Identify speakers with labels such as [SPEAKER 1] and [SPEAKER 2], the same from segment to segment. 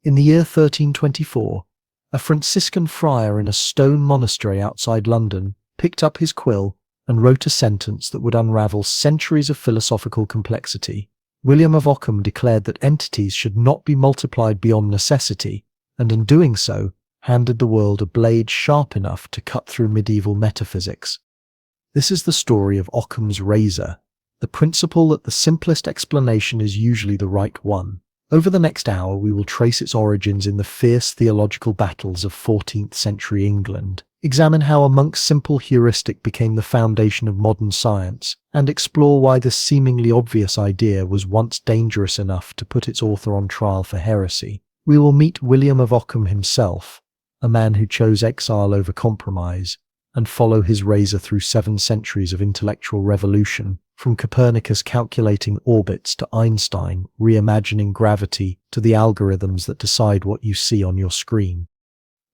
[SPEAKER 1] In the year 1324, a Franciscan friar in a stone monastery outside London picked up his quill and wrote a sentence that would unravel centuries of philosophical complexity. William of Ockham declared that entities should not be multiplied beyond necessity, and in doing so, handed the world a blade sharp enough to cut through medieval metaphysics. This is the story of Occam's razor, the principle that the simplest explanation is usually the right one. Over the next hour, we will trace its origins in the fierce theological battles of 14th-century England, examine how a monk's simple heuristic became the foundation of modern science, and explore why this seemingly obvious idea was once dangerous enough to put its author on trial for heresy. We will meet William of Ockham himself, a man who chose exile over compromise, and follow his razor through 7 centuries of intellectual revolution, from Copernicus calculating orbits to Einstein reimagining gravity to the algorithms that decide what you see on your screen.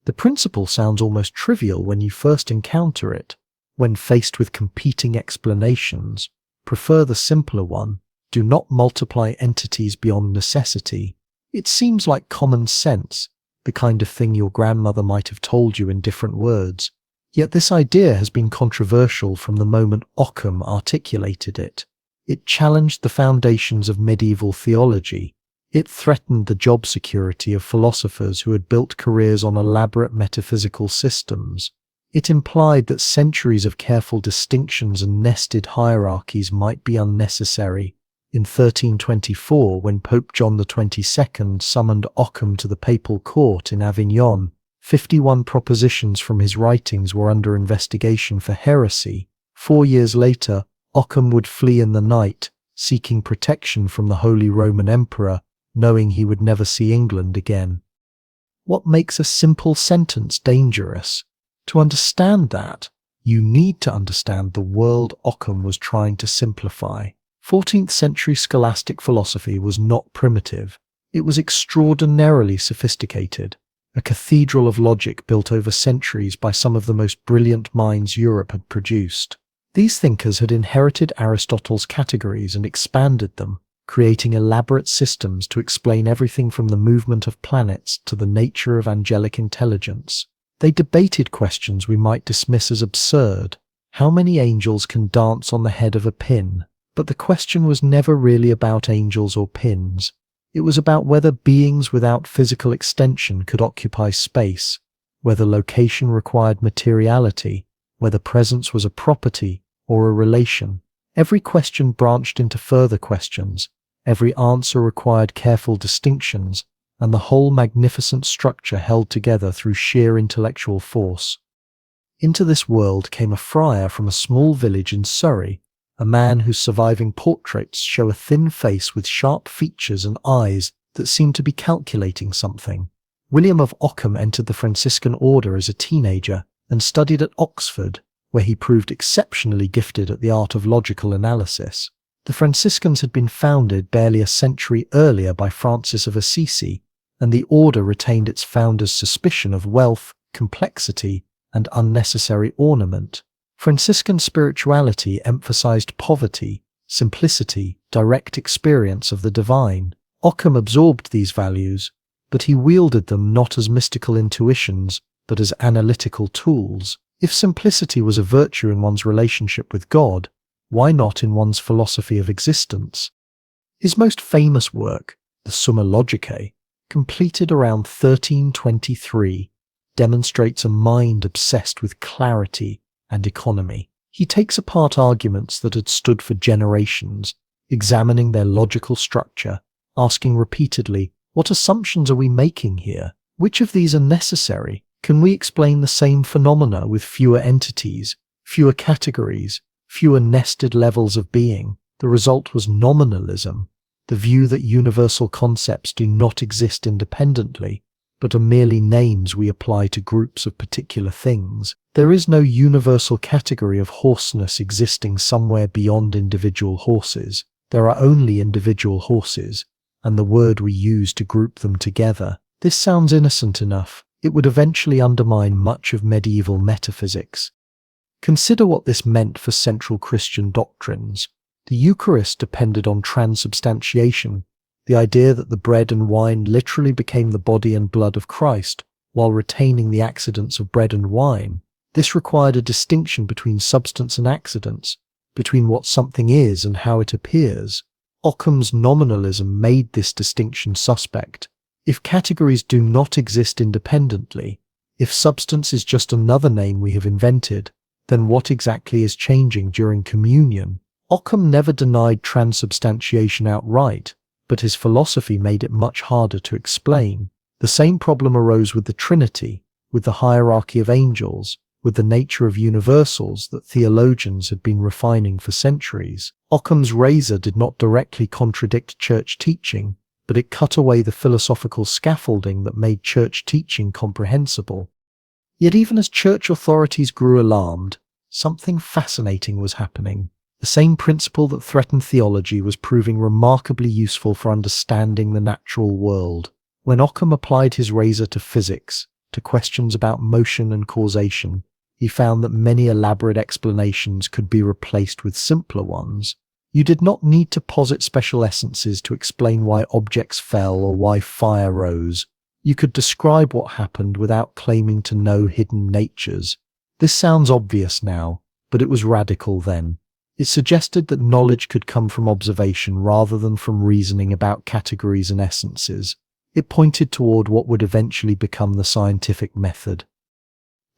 [SPEAKER 1] The principle sounds almost trivial when you first encounter it. When faced with competing explanations, prefer the simpler one. Do not multiply entities beyond necessity. It seems like common sense, the kind of thing your grandmother might have told you in different words. Yet this idea has been controversial from the moment Occam articulated it. It challenged the foundations of medieval theology. It threatened the job security of philosophers who had built careers on elaborate metaphysical systems. It implied that centuries of careful distinctions and nested hierarchies might be unnecessary. In 1324, when Pope John XXII summoned Occam to the papal court in Avignon, 51 propositions from his writings were under investigation for heresy. 4 years later, Occam would flee in the night, seeking protection from the Holy Roman Emperor, knowing he would never see England again. What makes a simple sentence dangerous? To understand that, you need to understand the world Occam was trying to simplify. 14th-century scholastic philosophy was not primitive. It was extraordinarily sophisticated. A cathedral of logic built over centuries by some of the most brilliant minds Europe had produced. These thinkers had inherited Aristotle's categories and expanded them, creating elaborate systems to explain everything from the movement of planets to the nature of angelic intelligence. They debated questions we might dismiss as absurd. How many angels can dance on the head of a pin? But the question was never really about angels or pins. It was about whether beings without physical extension could occupy space, whether location required materiality, whether presence was a property or a relation. Every question branched into further questions, every answer required careful distinctions, and the whole magnificent structure held together through sheer intellectual force. Into this world came a friar from a small village in Surrey, a man whose surviving portraits show a thin face with sharp features and eyes that seem to be calculating something. William of Ockham entered the Franciscan order as a teenager and studied at Oxford, where he proved exceptionally gifted at the art of logical analysis. The Franciscans had been founded barely a century earlier by Francis of Assisi, and the order retained its founder's suspicion of wealth, complexity, and unnecessary ornament. Franciscan spirituality emphasized poverty, simplicity, direct experience of the divine. Occam absorbed these values, but he wielded them not as mystical intuitions, but as analytical tools. If simplicity was a virtue in one's relationship with God, why not in one's philosophy of existence? His most famous work, the Summa Logicae, completed around 1323, demonstrates a mind obsessed with clarity and economy. He takes apart arguments that had stood for generations, examining their logical structure, asking repeatedly, what assumptions are we making here? Which of these are necessary? Can we explain the same phenomena with fewer entities, fewer categories, fewer nested levels of being? The result was nominalism, the view that universal concepts do not exist independently, but are merely names we apply to groups of particular things. There is no universal category of horseness existing somewhere beyond individual horses. There are only individual horses, and the word we use to group them together. This sounds innocent enough. It would eventually undermine much of medieval metaphysics. Consider what this meant for central Christian doctrines. The Eucharist depended on transubstantiation, The idea that the bread and wine literally became the body and blood of Christ, while retaining the accidents of bread and wine. This required a distinction between substance and accidents, between what something is and how it appears. Occam's nominalism made this distinction suspect. If categories do not exist independently, if substance is just another name we have invented, then what exactly is changing during communion? Occam never denied transubstantiation outright, but his philosophy made it much harder to explain. The same problem arose with the Trinity, with the hierarchy of angels, with the nature of universals that theologians had been refining for centuries. Occam's razor did not directly contradict church teaching, but it cut away the philosophical scaffolding that made church teaching comprehensible. Yet even as church authorities grew alarmed, something fascinating was happening. The same principle that threatened theology was proving remarkably useful for understanding the natural world. When Occam applied his razor to physics, to questions about motion and causation, he found that many elaborate explanations could be replaced with simpler ones. You did not need to posit special essences to explain why objects fell or why fire rose. You could describe what happened without claiming to know hidden natures. This sounds obvious now, but it was radical then. It suggested that knowledge could come from observation rather than from reasoning about categories and essences. It pointed toward what would eventually become the scientific method.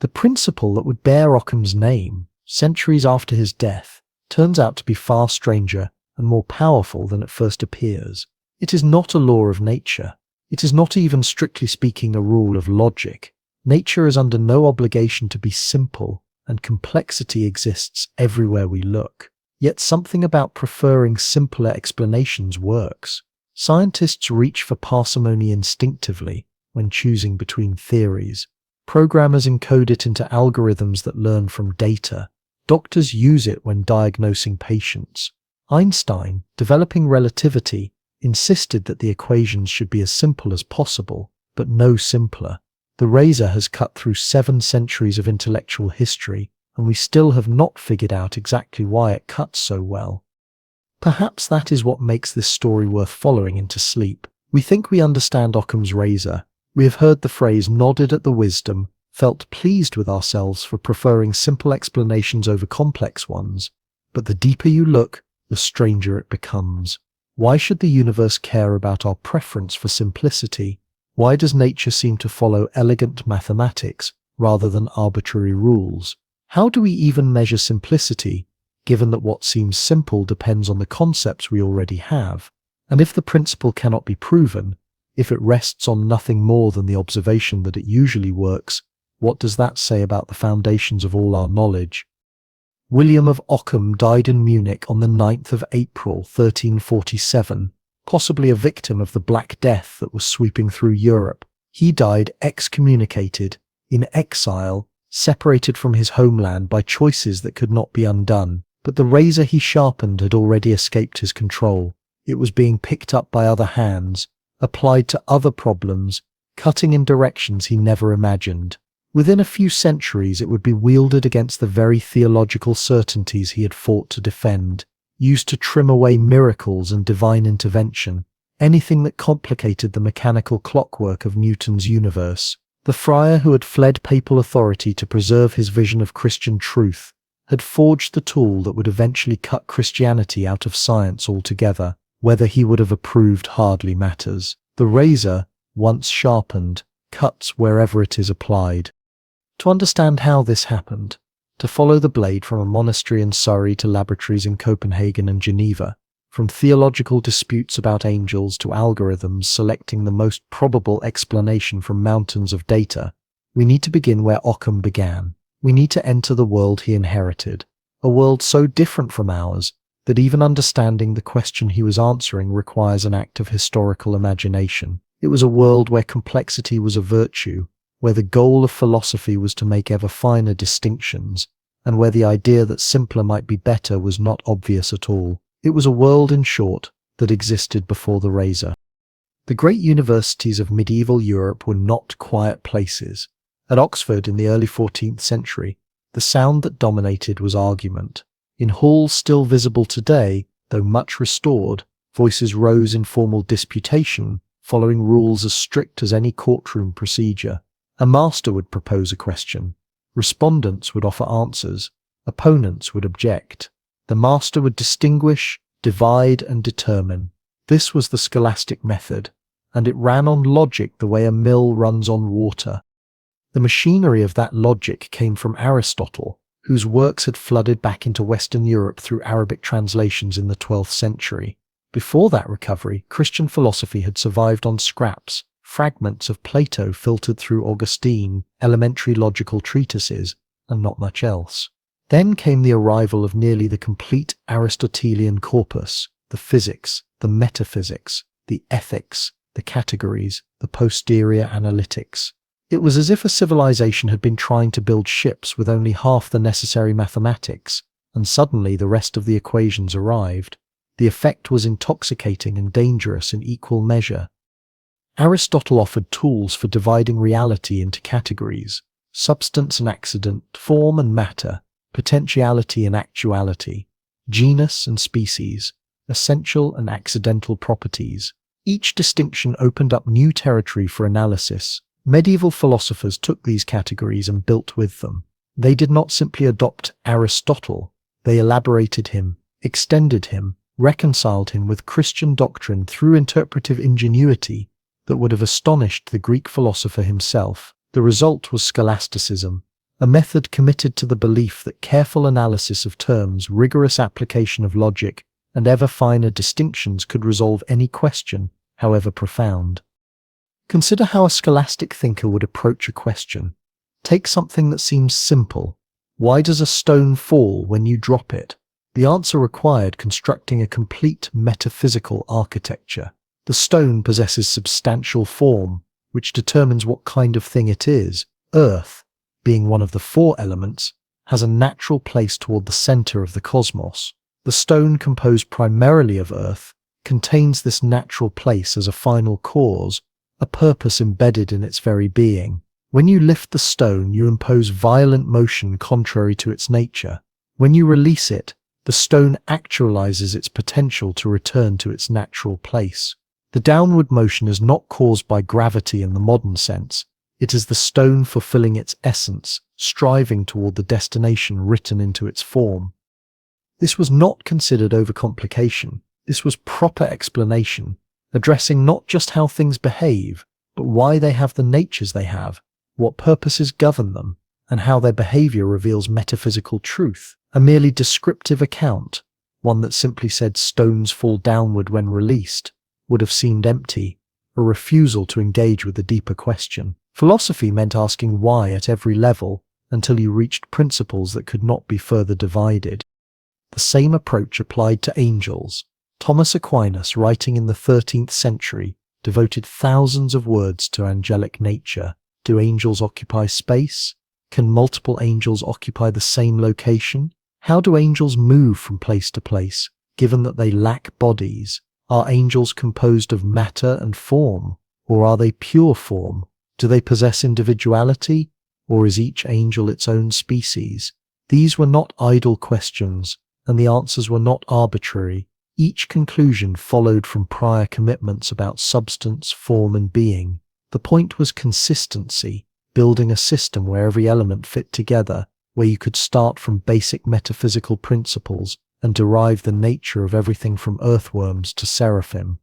[SPEAKER 1] The principle that would bear Occam's name, centuries after his death, turns out to be far stranger and more powerful than it first appears. It is not a law of nature. It is not even strictly speaking a rule of logic. Nature is under no obligation to be simple, and complexity exists everywhere we look. Yet something about preferring simpler explanations works. Scientists reach for parsimony instinctively when choosing between theories. Programmers encode it into algorithms that learn from data. Doctors use it when diagnosing patients. Einstein, developing relativity, insisted that the equations should be as simple as possible, but no simpler. The razor has cut through 7 centuries of intellectual history, and we still have not figured out exactly why it cuts so well. Perhaps that is what makes this story worth following into sleep. We think we understand Occam's razor. We have heard the phrase, nodded at the wisdom, felt pleased with ourselves for preferring simple explanations over complex ones. But the deeper you look, the stranger it becomes. Why should the universe care about our preference for simplicity? Why does nature seem to follow elegant mathematics rather than arbitrary rules? How do we even measure simplicity, given that what seems simple depends on the concepts we already have? And if the principle cannot be proven, if it rests on nothing more than the observation that it usually works, what does that say about the foundations of all our knowledge? William of Ockham died in Munich on the 9th of April, 1347, possibly a victim of the Black Death that was sweeping through Europe. He died excommunicated, in exile, separated from his homeland by choices that could not be undone. But the razor he sharpened had already escaped his control. It was being picked up by other hands, applied to other problems, cutting in directions he never imagined. Within a few centuries it would be wielded against the very theological certainties he had fought to defend, used to trim away miracles and divine intervention, anything that complicated the mechanical clockwork of Newton's universe. The friar who had fled papal authority to preserve his vision of Christian truth had forged the tool that would eventually cut Christianity out of science altogether. Whether he would have approved hardly matters. The razor, once sharpened, cuts wherever it is applied. To understand how this happened, to follow the blade from a monastery in Surrey to laboratories in Copenhagen and Geneva, from theological disputes about angels to algorithms selecting the most probable explanation from mountains of data, we need to begin where Occam began. We need to enter the world he inherited, a world so different from ours that even understanding the question he was answering requires an act of historical imagination. It was a world where complexity was a virtue, where the goal of philosophy was to make ever finer distinctions, and where the idea that simpler might be better was not obvious at all. It was a world, in short, that existed before the razor. The great universities of medieval Europe were not quiet places. At Oxford in the early 14th century, the sound that dominated was argument. In halls still visible today, though much restored, Voices rose in formal disputation, following rules as strict as any courtroom procedure. A master would propose a question. Respondents would offer answers. Opponents would object. The master would distinguish, divide, and determine. This was the scholastic method, and it ran on logic the way a mill runs on water. The machinery of that logic came from Aristotle, whose works had flooded back into Western Europe through Arabic translations in the 12th century. Before that recovery, Christian philosophy had survived on scraps, fragments of Plato filtered through Augustine, elementary logical treatises, and not much else. Then came the arrival of nearly the complete Aristotelian corpus, the physics, the metaphysics, the ethics, the categories, the posterior analytics. It was as if a civilization had been trying to build ships with only half the necessary mathematics, and suddenly the rest of the equations arrived. The effect was intoxicating and dangerous in equal measure. Aristotle offered tools for dividing reality into categories: substance and accident, form and matter, potentiality and actuality, genus and species, essential and accidental properties. Each distinction opened up new territory for analysis. Medieval philosophers took these categories and built with them. They did not simply adopt Aristotle, they elaborated him, extended him, reconciled him with Christian doctrine through interpretive ingenuity that would have astonished the Greek philosopher himself. The result was scholasticism, a method committed to the belief that careful analysis of terms, rigorous application of logic, and ever finer distinctions could resolve any question, however profound. Consider how a scholastic thinker would approach a question. Take something that seems simple. Why does a stone fall when you drop it? The answer required constructing a complete metaphysical architecture. The stone possesses substantial form, which determines what kind of thing it is. Earth, being one of the four elements, has a natural place toward the center of the cosmos. The stone, composed primarily of earth, contains this natural place as a final cause, a purpose embedded in its very being. When you lift the stone, you impose violent motion contrary to its nature. When you release it, the stone actualizes its potential to return to its natural place. The downward motion is not caused by gravity in the modern sense. It is the stone fulfilling its essence, striving toward the destination written into its form. This was not considered overcomplication. This was proper explanation, addressing not just how things behave, but why they have the natures they have, what purposes govern them, and how their behavior reveals metaphysical truth. A merely descriptive account, one that simply said stones fall downward when released, would have seemed empty, a refusal to engage with the deeper question. Philosophy meant asking why at every level until you reached principles that could not be further divided. The same approach applied to angels. Thomas Aquinas, writing in the 13th century, devoted thousands of words to angelic nature. Do angels occupy space? Can multiple angels occupy the same location? How do angels move from place to place, given that they lack bodies? Are angels composed of matter and form, or are they pure form? Do they possess individuality, or is each angel its own species? These were not idle questions, and the answers were not arbitrary. Each conclusion followed from prior commitments about substance, form, and being. The point was consistency, building a system where every element fit together, where you could start from basic metaphysical principles and derive the nature of everything from earthworms to seraphim.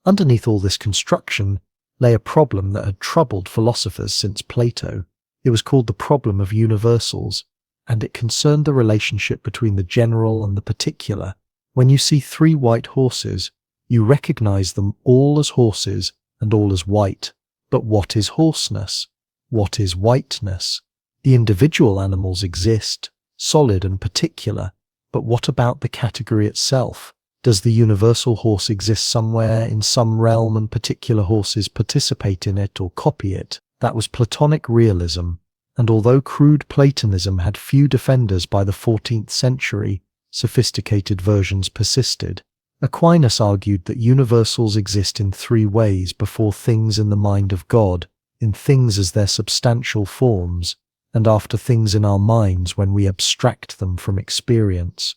[SPEAKER 1] Underneath all this construction lay a problem that had troubled philosophers since Plato. It was called the problem of universals, and it concerned the relationship between the general and the particular. When you see three white horses, you recognize them all as horses and all as white. But what is horseness? What is whiteness? The individual animals exist, solid and particular, but what about the category itself? Does the universal horse exist somewhere in some realm and particular horses participate in it or copy it? That was Platonic realism, and although crude Platonism had few defenders by the 14th century, sophisticated versions persisted. Aquinas argued that universals exist in three ways: before things in the mind of God, in things as their substantial forms, and after things in our minds when we abstract them from experience.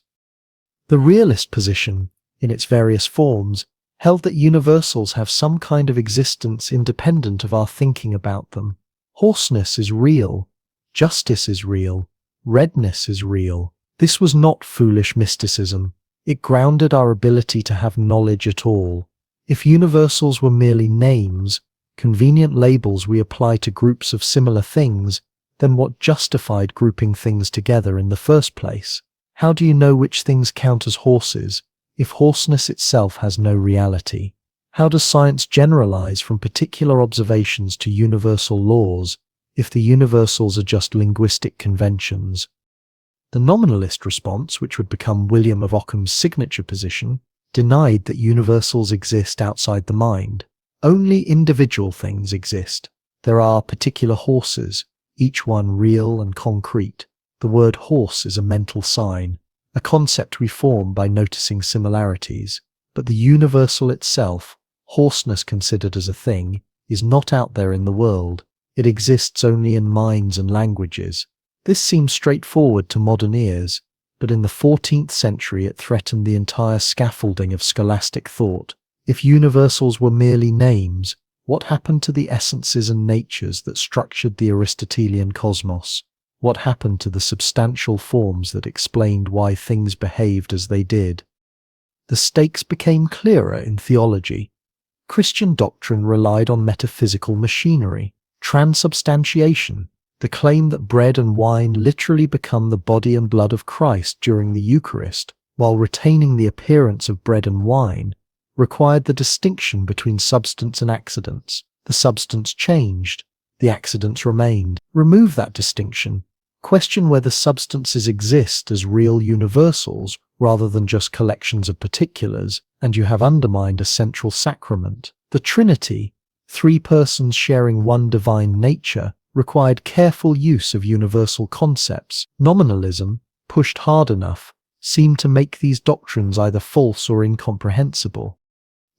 [SPEAKER 1] The realist position in its various forms, held that universals have some kind of existence independent of our thinking about them. Hoarseness is real. Justice is real. Redness is real. This was not foolish mysticism. It grounded our ability to have knowledge at all. If universals were merely names, convenient labels we apply to groups of similar things, then what justified grouping things together in the first place? How do you know which things count as horses if hoarseness itself has no reality? How does science generalize from particular observations to universal laws if the universals are just linguistic conventions? The nominalist response, which would become William of Ockham's signature position, denied that universals exist outside the mind. Only individual things exist. There are particular horses, each one real and concrete. The word horse is a mental sign, a concept we form by noticing similarities. But the universal itself, hoarseness considered as a thing, is not out there in the world. It exists only in minds and languages. This seems straightforward to modern ears, but in the 14th century it threatened the entire scaffolding of scholastic thought. If universals were merely names, what happened to the essences and natures that structured the Aristotelian cosmos? What happened to the substantial forms that explained why things behaved as they did? The stakes became clearer in theology. Christian doctrine relied on metaphysical machinery, transubstantiation, the claim that bread and wine literally become the body and blood of Christ during the Eucharist, while retaining the appearance of bread and wine, required the distinction between substance and accidents. The substance changed, the accidents remained. Remove that distinction. Question whether substances exist as real universals rather than just collections of particulars, and you have undermined a central sacrament. The Trinity, three persons sharing one divine nature, required careful use of universal concepts. Nominalism, pushed hard enough, seemed to make these doctrines either false or incomprehensible.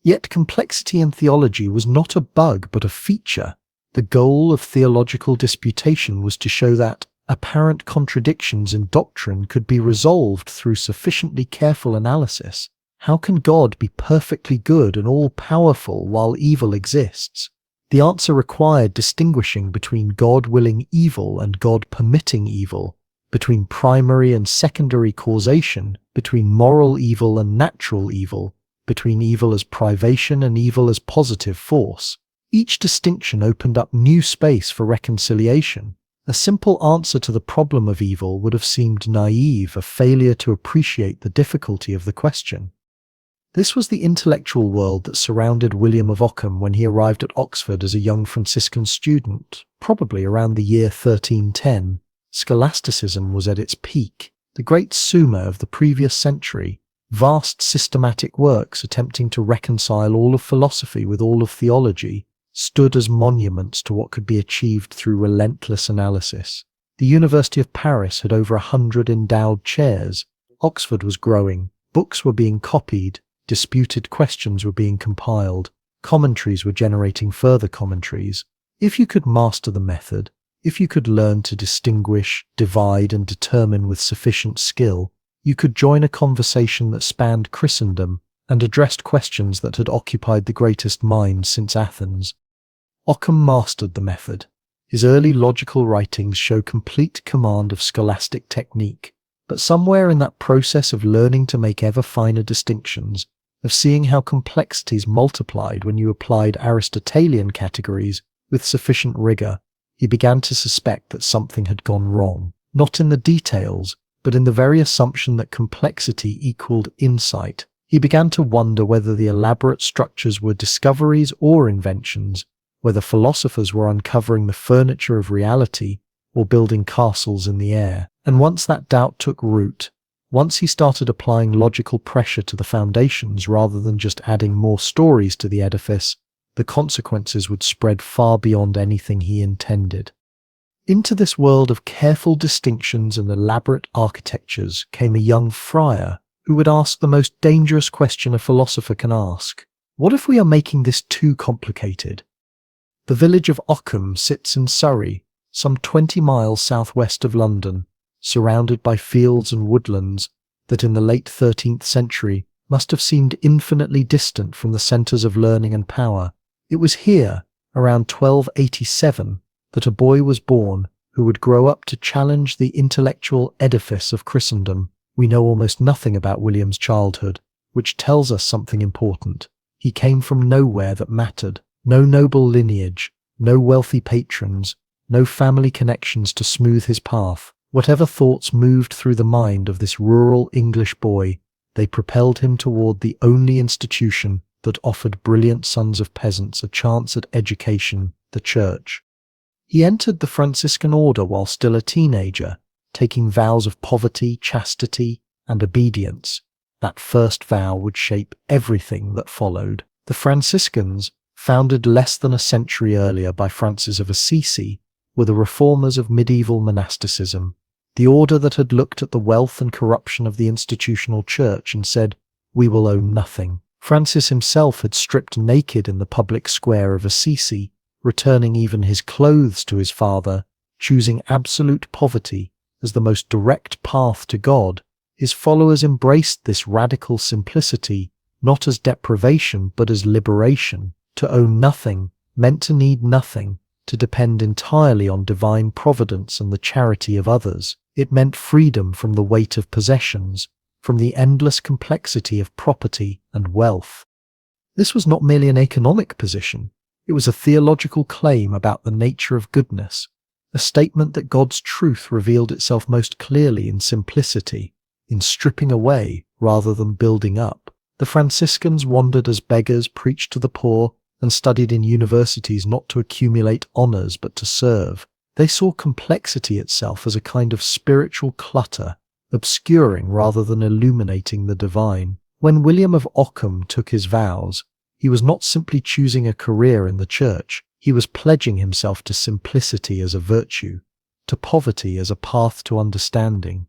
[SPEAKER 1] Yet complexity in theology was not a bug but a feature. The goal of theological disputation was to show that apparent contradictions in doctrine could be resolved through sufficiently careful analysis. How can God be perfectly good and all-powerful while evil exists? The answer required distinguishing between God willing evil and God permitting evil, between primary and secondary causation, between moral evil and natural evil, between evil as privation and evil as positive force. Each distinction opened up new space for reconciliation. A simple answer to the problem of evil would have seemed naive, a failure to appreciate the difficulty of the question. This was the intellectual world that surrounded William of Ockham when he arrived at Oxford as a young Franciscan student, probably around the year 1310. Scholasticism was at its peak, the great summa of the previous century, vast systematic works attempting to reconcile all of philosophy with all of theology, stood as monuments to what could be achieved through relentless analysis. The University of Paris had over 100 endowed chairs. Oxford was growing. Books were being copied. Disputed questions were being compiled. Commentaries were generating further commentaries. If you could master the method, if you could learn to distinguish, divide, and determine with sufficient skill, you could join a conversation that spanned Christendom and addressed questions that had occupied the greatest minds since Athens. Occam mastered the method. His early logical writings show complete command of scholastic technique, but somewhere in that process of learning to make ever finer distinctions, of seeing how complexities multiplied when you applied Aristotelian categories with sufficient rigor, he began to suspect that something had gone wrong, not in the details, but in the very assumption that complexity equaled insight. He began to wonder whether the elaborate structures were discoveries or inventions, whether philosophers were uncovering the furniture of reality or building castles in the air. And once that doubt took root, once he started applying logical pressure to the foundations rather than just adding more stories to the edifice, the consequences would spread far beyond anything he intended. Into this world of careful distinctions and elaborate architectures came a young friar who would ask the most dangerous question a philosopher can ask. What if we are making this too complicated? The village of Occam sits in Surrey, some 20 miles southwest of London, surrounded by fields and woodlands that in the late 13th century must have seemed infinitely distant from the centers of learning and power. It was here, around 1287, that a boy was born who would grow up to challenge the intellectual edifice of Christendom. We know almost nothing about William's childhood, which tells us something important. He came from nowhere that mattered. No noble lineage, no wealthy patrons, no family connections to smooth his path. Whatever thoughts moved through the mind of this rural English boy, they propelled him toward the only institution that offered brilliant sons of peasants a chance at education, the church. He entered the Franciscan order while still a teenager, taking vows of poverty, chastity, and obedience. That first vow would shape everything that followed. The Franciscans, founded less than a century earlier by Francis of Assisi, were the reformers of medieval monasticism, the order that had looked at the wealth and corruption of the institutional church and said, "We will own nothing." Francis himself had stripped naked in the public square of Assisi, returning even his clothes to his father, choosing absolute poverty as the most direct path to God. His followers embraced this radical simplicity, not as deprivation but as liberation. To own nothing meant to need nothing, to depend entirely on divine providence and the charity of others. It meant freedom from the weight of possessions, from the endless complexity of property and wealth. This was not merely an economic position, it was a theological claim about the nature of goodness, a statement that God's truth revealed itself most clearly in simplicity, in stripping away rather than building up. The Franciscans wandered as beggars, preached to the poor, and studied in universities not to accumulate honors but to serve. They saw complexity itself as a kind of spiritual clutter, obscuring rather than illuminating the divine. When William of Ockham took his vows, he was not simply choosing a career in the church, he was pledging himself to simplicity as a virtue, to poverty as a path to understanding.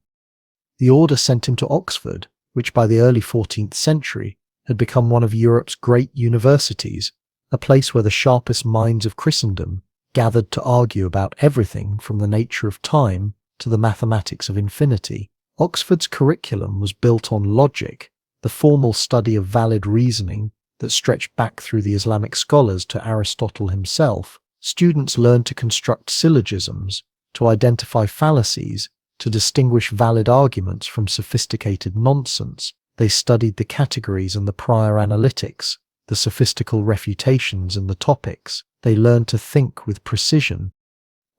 [SPEAKER 1] The order sent him to Oxford, which by the early 14th century had become one of Europe's great universities, a place where the sharpest minds of Christendom gathered to argue about everything from the nature of time to the mathematics of infinity. Oxford's curriculum was built on logic, the formal study of valid reasoning that stretched back through the Islamic scholars to Aristotle himself. Students learned to construct syllogisms, to identify fallacies, to distinguish valid arguments from sophisticated nonsense. They studied the categories and the prior analytics, the sophistical refutations and the topics. They learned to think with precision.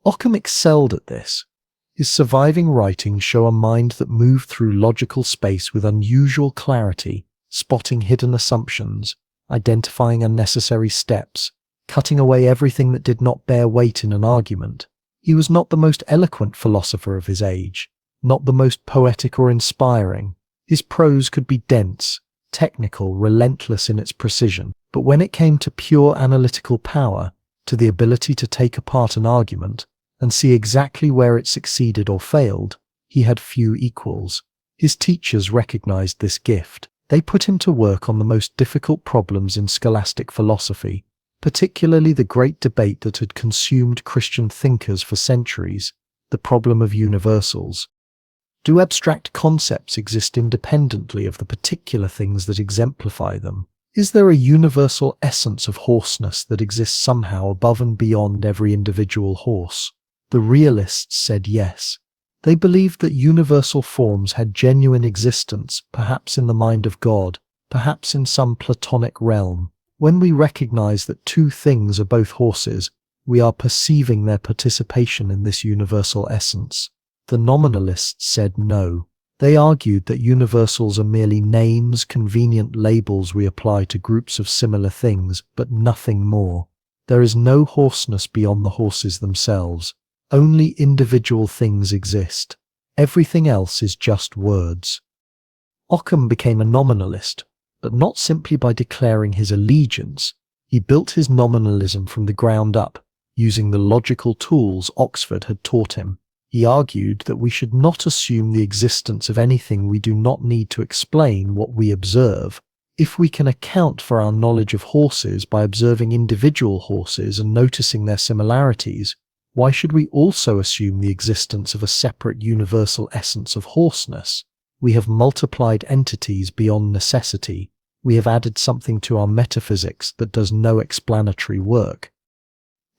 [SPEAKER 1] Occam excelled at this. His surviving writings show a mind that moved through logical space with unusual clarity, spotting hidden assumptions, identifying unnecessary steps, cutting away everything that did not bear weight in an argument. He was not the most eloquent philosopher of his age, not the most poetic or inspiring. His prose could be dense, technical, relentless in its precision, but when it came to pure analytical power, to the ability to take apart an argument and see exactly where it succeeded or failed, he had few equals. His teachers recognized this gift. They put him to work on the most difficult problems in scholastic philosophy, particularly the great debate that had consumed Christian thinkers for centuries, the problem of universals. Do abstract concepts exist independently of the particular things that exemplify them? Is there a universal essence of horseness that exists somehow above and beyond every individual horse? The realists said yes. They believed that universal forms had genuine existence, perhaps in the mind of God, perhaps in some Platonic realm. When we recognize that two things are both horses, we are perceiving their participation in this universal essence. The nominalists said no. They argued that universals are merely names, convenient labels we apply to groups of similar things, but nothing more. There is no horseness beyond the horses themselves. Only individual things exist. Everything else is just words. Occam became a nominalist, but not simply by declaring his allegiance. He built his nominalism from the ground up, using the logical tools Oxford had taught him. He argued that we should not assume the existence of anything we do not need to explain what we observe. If we can account for our knowledge of horses by observing individual horses and noticing their similarities, why should we also assume the existence of a separate universal essence of horseness? We have multiplied entities beyond necessity. We have added something to our metaphysics that does no explanatory work.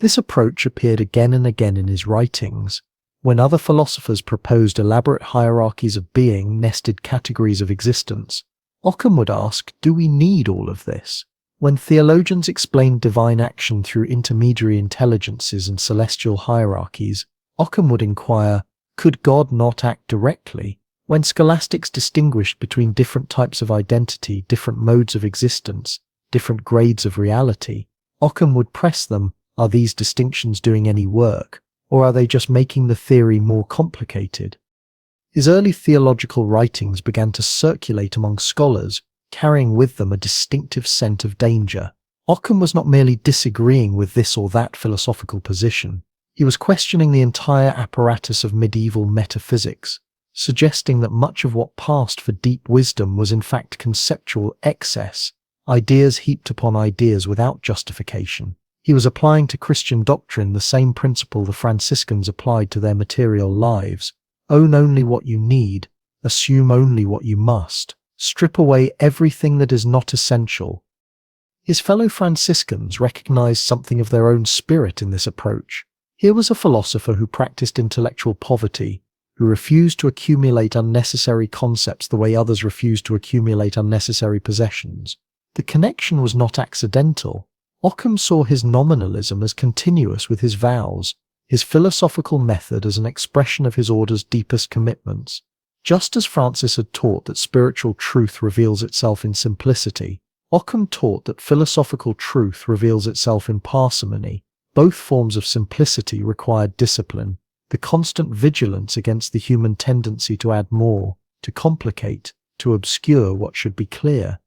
[SPEAKER 1] This approach appeared again and again in his writings. When other philosophers proposed elaborate hierarchies of being, nested categories of existence, Occam would ask, do we need all of this? When theologians explained divine action through intermediary intelligences and celestial hierarchies, Occam would inquire, could God not act directly? When scholastics distinguished between different types of identity, different modes of existence, different grades of reality, Occam would press them, are these distinctions doing any work, or are they just making the theory more complicated? His early theological writings began to circulate among scholars, carrying with them a distinctive scent of danger. Occam was not merely disagreeing with this or that philosophical position. He was questioning the entire apparatus of medieval metaphysics, suggesting that much of what passed for deep wisdom was in fact conceptual excess, ideas heaped upon ideas without justification. He was applying to Christian doctrine the same principle the Franciscans applied to their material lives. Own only what you need, assume only what you must, strip away everything that is not essential. His fellow Franciscans recognized something of their own spirit in this approach. Here was a philosopher who practiced intellectual poverty, who refused to accumulate unnecessary concepts the way others refused to accumulate unnecessary possessions. The connection was not accidental. Occam saw his nominalism as continuous with his vows, his philosophical method as an expression of his order's deepest commitments. Just as Francis had taught that spiritual truth reveals itself in simplicity, Occam taught that philosophical truth reveals itself in parsimony. Both forms of simplicity required discipline, the constant vigilance against the human tendency to add more, to complicate, to obscure what should be clear.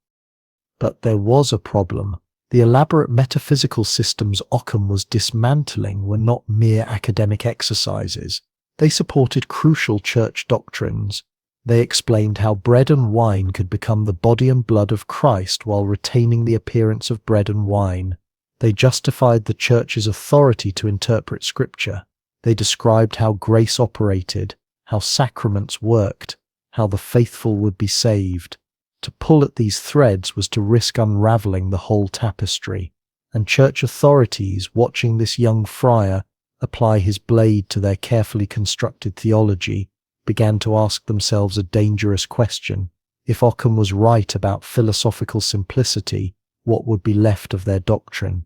[SPEAKER 1] But there was a problem. The elaborate metaphysical systems Occam was dismantling were not mere academic exercises. They supported crucial church doctrines. They explained how bread and wine could become the body and blood of Christ while retaining the appearance of bread and wine. They justified the church's authority to interpret Scripture. They described how grace operated, how sacraments worked, how the faithful would be saved. To pull at these threads was to risk unraveling the whole tapestry, and church authorities, watching this young friar apply his blade to their carefully constructed theology, began to ask themselves a dangerous question. If Occam was right about philosophical simplicity, what would be left of their doctrine?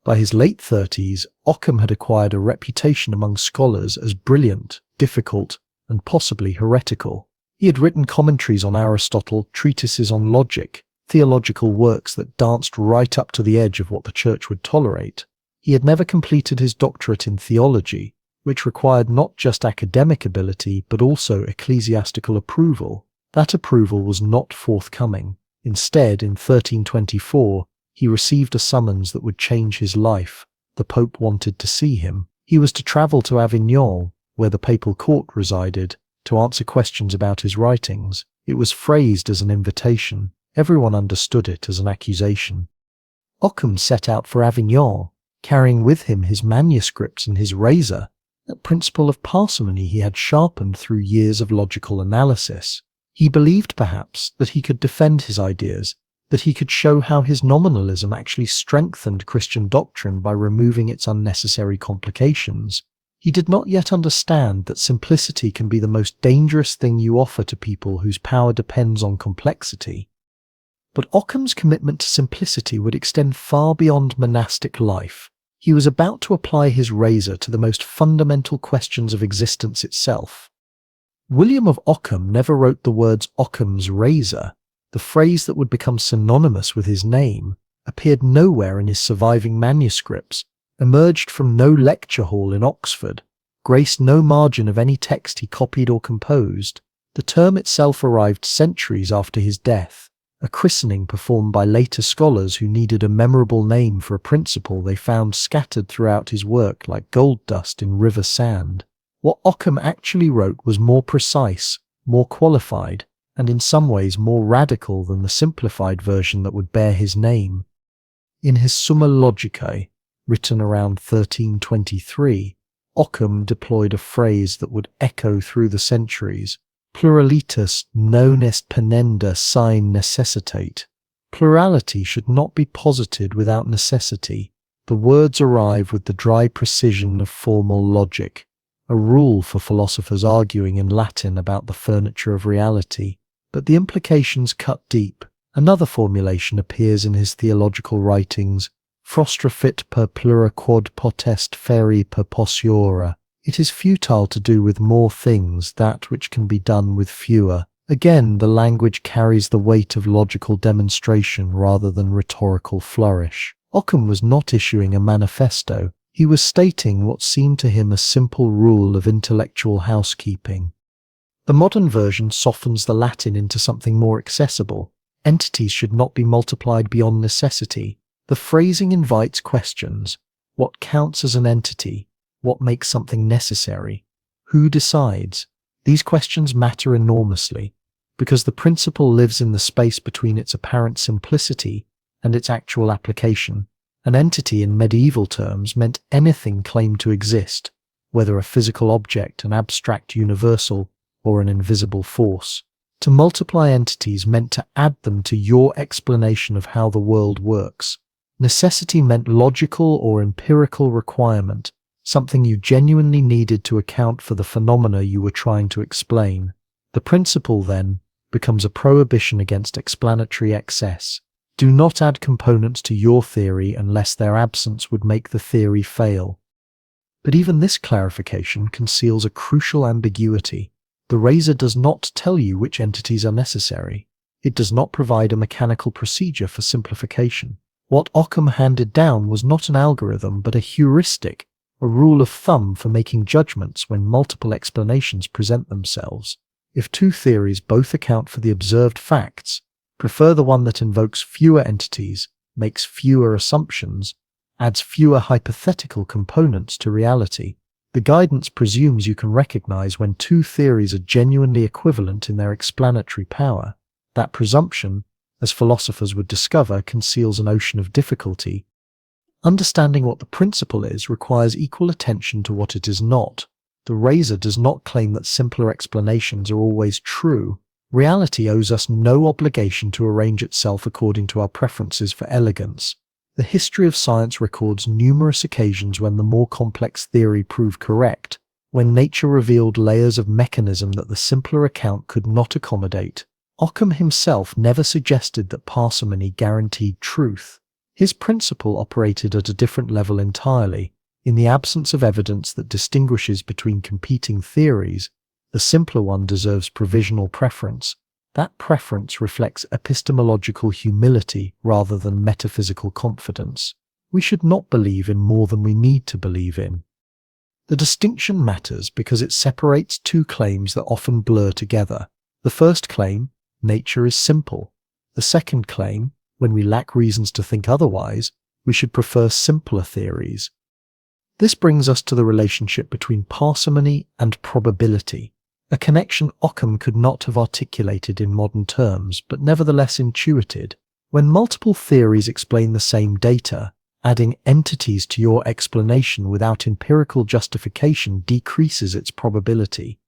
[SPEAKER 1] By his late 30s, Occam had acquired a reputation among scholars as brilliant, difficult, and possibly heretical. He had written commentaries on Aristotle, treatises on logic, theological works that danced right up to the edge of what the church would tolerate. He had never completed his doctorate in theology, which required not just academic ability but also ecclesiastical approval. That approval was not forthcoming. Instead, in 1324, he received a summons that would change his life. The Pope wanted to see him. He was to travel to Avignon, where the papal court resided, to answer questions about his writings. It was phrased as an invitation. Everyone understood it as an accusation. Occam set out for Avignon, carrying with him his manuscripts and his razor, that principle of parsimony he had sharpened through years of logical analysis. He believed, perhaps, that he could defend his ideas, that he could show how his nominalism actually strengthened Christian doctrine by removing its unnecessary complications. He did not yet understand that simplicity can be the most dangerous thing you offer to people whose power depends on complexity. But Occam's commitment to simplicity would extend far beyond monastic life. He was about to apply his razor to the most fundamental questions of existence itself. William of Ockham never wrote the words Occam's razor. The phrase that would become synonymous with his name appeared nowhere in his surviving manuscripts, emerged from no lecture hall in Oxford, graced no margin of any text he copied or composed. The term itself arrived centuries after his death, a christening performed by later scholars who needed a memorable name for a principle they found scattered throughout his work like gold dust in river sand. What Occam actually wrote was more precise, more qualified, and in some ways more radical than the simplified version that would bear his name. In his Summa Logicae, written around 1323, Occam deployed a phrase that would echo through the centuries. Pluralitas non est penenda sine necessitate. Plurality should not be posited without necessity. The words arrive with the dry precision of formal logic, a rule for philosophers arguing in Latin about the furniture of reality, but the implications cut deep. Another formulation appears in his theological writings, frostra fit per plura quod potest feri per possiora. It is futile to do with more things that which can be done with fewer. Again, the language carries the weight of logical demonstration rather than rhetorical flourish. Occam was not issuing a manifesto. He was stating what seemed to him a simple rule of intellectual housekeeping. The modern version softens the Latin into something more accessible. Entities should not be multiplied beyond necessity. The phrasing invites questions. What counts as an entity? What makes something necessary? Who decides? These questions matter enormously, because the principle lives in the space between its apparent simplicity and its actual application. An entity in medieval terms meant anything claimed to exist, whether a physical object, an abstract universal, or an invisible force. To multiply entities meant to add them to your explanation of how the world works. Necessity meant logical or empirical requirement, something you genuinely needed to account for the phenomena you were trying to explain. The principle, then, becomes a prohibition against explanatory excess. Do not add components to your theory unless their absence would make the theory fail. But even this clarification conceals a crucial ambiguity. The razor does not tell you which entities are necessary. It does not provide a mechanical procedure for simplification. What Occam handed down was not an algorithm but a heuristic, a rule of thumb for making judgments when multiple explanations present themselves. If two theories both account for the observed facts, prefer the one that invokes fewer entities, makes fewer assumptions, adds fewer hypothetical components to reality. The guidance presumes you can recognize when two theories are genuinely equivalent in their explanatory power. That presumption, as philosophers would discover, conceals an ocean of difficulty. Understanding what the principle is requires equal attention to what it is not. The razor does not claim that simpler explanations are always true. Reality owes us no obligation to arrange itself according to our preferences for elegance. The history of science records numerous occasions when the more complex theory proved correct, when nature revealed layers of mechanism that the simpler account could not accommodate. Occam himself never suggested that parsimony guaranteed truth. His principle operated at a different level entirely. In the absence of evidence that distinguishes between competing theories, the simpler one deserves provisional preference. That preference reflects epistemological humility rather than metaphysical confidence. We should not believe in more than we need to believe in. The distinction matters because it separates two claims that often blur together. The first claim, nature is simple. The second claim, when we lack reasons to think otherwise, we should prefer simpler theories. This brings us to the relationship between parsimony and probability, a connection Occam could not have articulated in modern terms, but nevertheless intuited. When multiple theories explain the same data, adding entities to your explanation without empirical justification decreases its probability.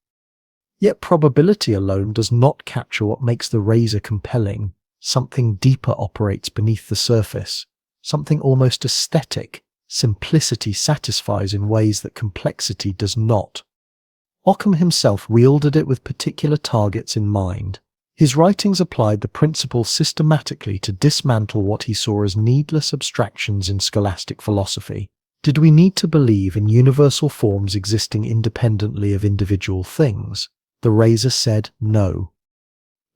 [SPEAKER 1] Yet probability alone does not capture what makes the razor compelling. Something deeper operates beneath the surface, something almost aesthetic. Simplicity satisfies in ways that complexity does not. Occam himself wielded it with particular targets in mind. His writings applied the principle systematically to dismantle what he saw as needless abstractions in scholastic philosophy. Did we need to believe in universal forms existing independently of individual things? The razor said no.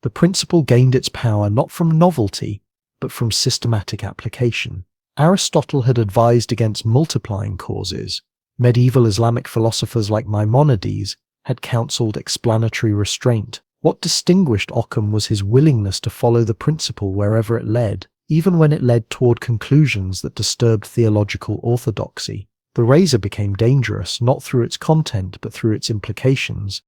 [SPEAKER 1] The principle gained its power not from novelty, but from systematic application. Aristotle had advised against multiplying causes. Medieval Islamic philosophers like Maimonides had counseled explanatory restraint. What distinguished Occam was his willingness to follow the principle wherever it led, even when it led toward conclusions that disturbed theological orthodoxy. The razor became dangerous not through its content but through its implications.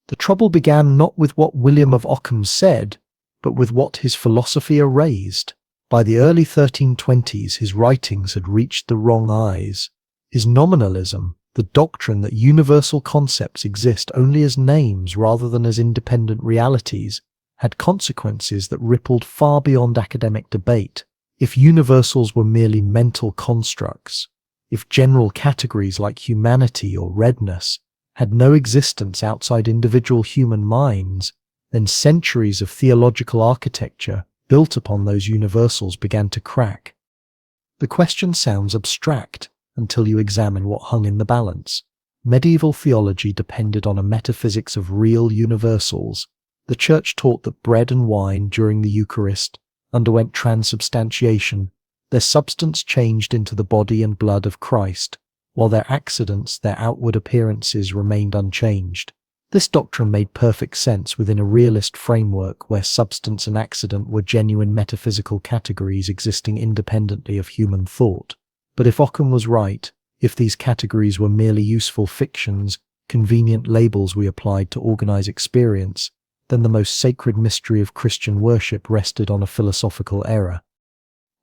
[SPEAKER 1] The trouble began not with what William of Ockham said, but with what his philosophy erased. By the early 1320s, his writings had reached the wrong eyes. His nominalism, The doctrine that universal concepts exist only as names rather than as independent realities had consequences that rippled far beyond academic debate. If universals were merely mental constructs, if general categories like humanity or redness had no existence outside individual human minds, then centuries of theological architecture built upon those universals began to crack. The question sounds abstract until you examine what hung in the balance. Medieval theology depended on a metaphysics of real universals. The Church taught that bread and wine during the Eucharist underwent transubstantiation. Their substance changed into the body and blood of Christ, while their accidents, their outward appearances, remained unchanged. This doctrine made perfect sense within a realist framework where substance and accident were genuine metaphysical categories existing independently of human thought. But if Occam was right, if these categories were merely useful fictions, convenient labels we applied to organize experience, then the most sacred mystery of Christian worship rested on a philosophical error.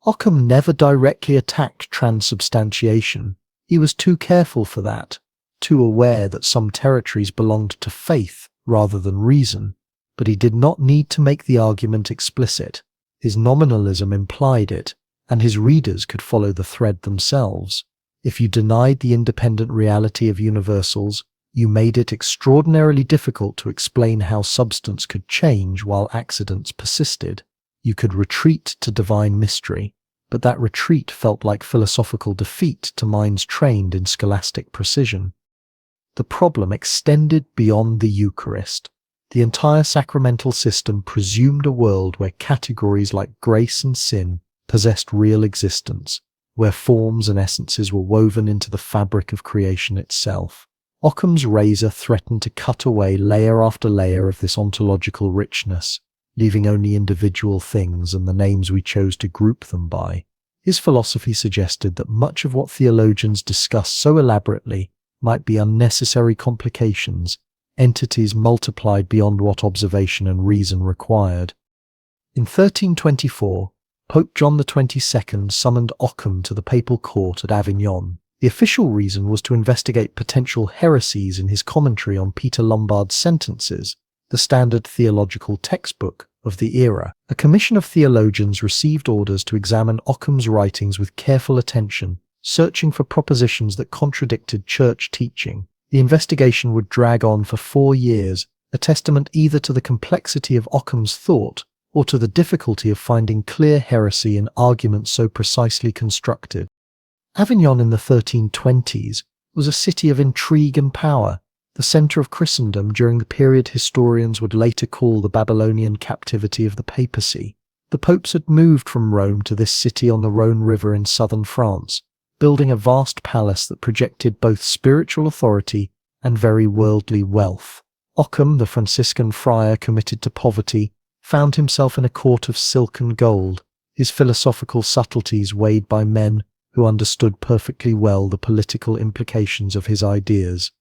[SPEAKER 1] Occam never directly attacked transubstantiation. He was too careful for that, too aware that some territories belonged to faith rather than reason, but he did not need to make the argument explicit. His nominalism implied it, and his readers could follow the thread themselves. If you denied the independent reality of universals, you made it extraordinarily difficult to explain how substance could change while accidents persisted. You could retreat to divine mystery, but that retreat felt like philosophical defeat to minds trained in scholastic precision. The problem extended beyond the Eucharist. The entire sacramental system presumed a world where categories like grace and sin possessed real existence, where forms and essences were woven into the fabric of creation itself. Occam's razor threatened to cut away layer after layer of this ontological richness, leaving only individual things and the names we chose to group them by. His philosophy suggested that much of what theologians discuss so elaborately might be unnecessary complications, entities multiplied beyond what observation and reason required. In 1324, Pope John XXII summoned Occam to the papal court at Avignon. The official reason was to investigate potential heresies in his commentary on Peter Lombard's sentences, the standard theological textbook of the era. A commission of theologians received orders to examine Occam's writings with careful attention, searching for propositions that contradicted church teaching. The investigation would drag on for 4 years, a testament either to the complexity of Occam's thought or to the difficulty of finding clear heresy in arguments so precisely constructed. Avignon in the 1320s was a city of intrigue and power, the center of Christendom during the period historians would later call the Babylonian captivity of the papacy. The popes had moved from Rome to this city on the Rhone River in southern France, building a vast palace that projected both spiritual authority and very worldly wealth. Occam, the Franciscan friar committed to poverty, found himself in a court of silk and gold, his philosophical subtleties weighed by men who understood perfectly well the political implications of his ideas.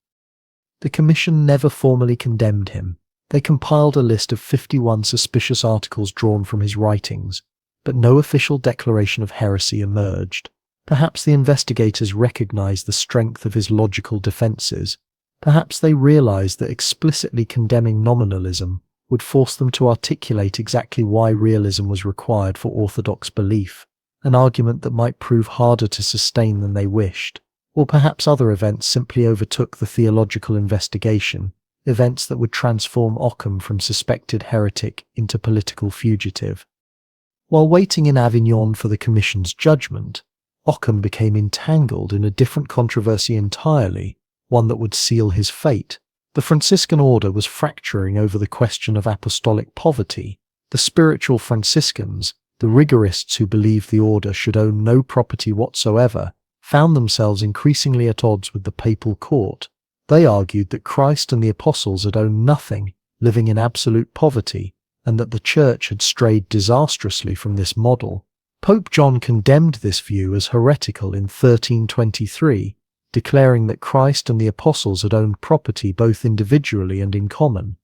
[SPEAKER 1] The commission never formally condemned him. They compiled a list of 51 suspicious articles drawn from his writings, but no official declaration of heresy emerged. Perhaps the investigators recognized the strength of his logical defenses. Perhaps they realized that explicitly condemning nominalism would force them to articulate exactly why realism was required for orthodox belief, an argument that might prove harder to sustain than they wished. Or perhaps other events simply overtook the theological investigation, events that would transform Occam from suspected heretic into political fugitive. While waiting in Avignon for the commission's judgment, Occam became entangled in a different controversy entirely, one that would seal his fate. The Franciscan order was fracturing over the question of apostolic poverty. The spiritual Franciscans, the rigorists who believed the order should own no property whatsoever, found themselves increasingly at odds with the papal court. They argued that Christ and the apostles had owned nothing, living in absolute poverty, and that the Church had strayed disastrously from this model. Pope John condemned this view as heretical in 1323, declaring that Christ and the apostles had owned property both individually and in common.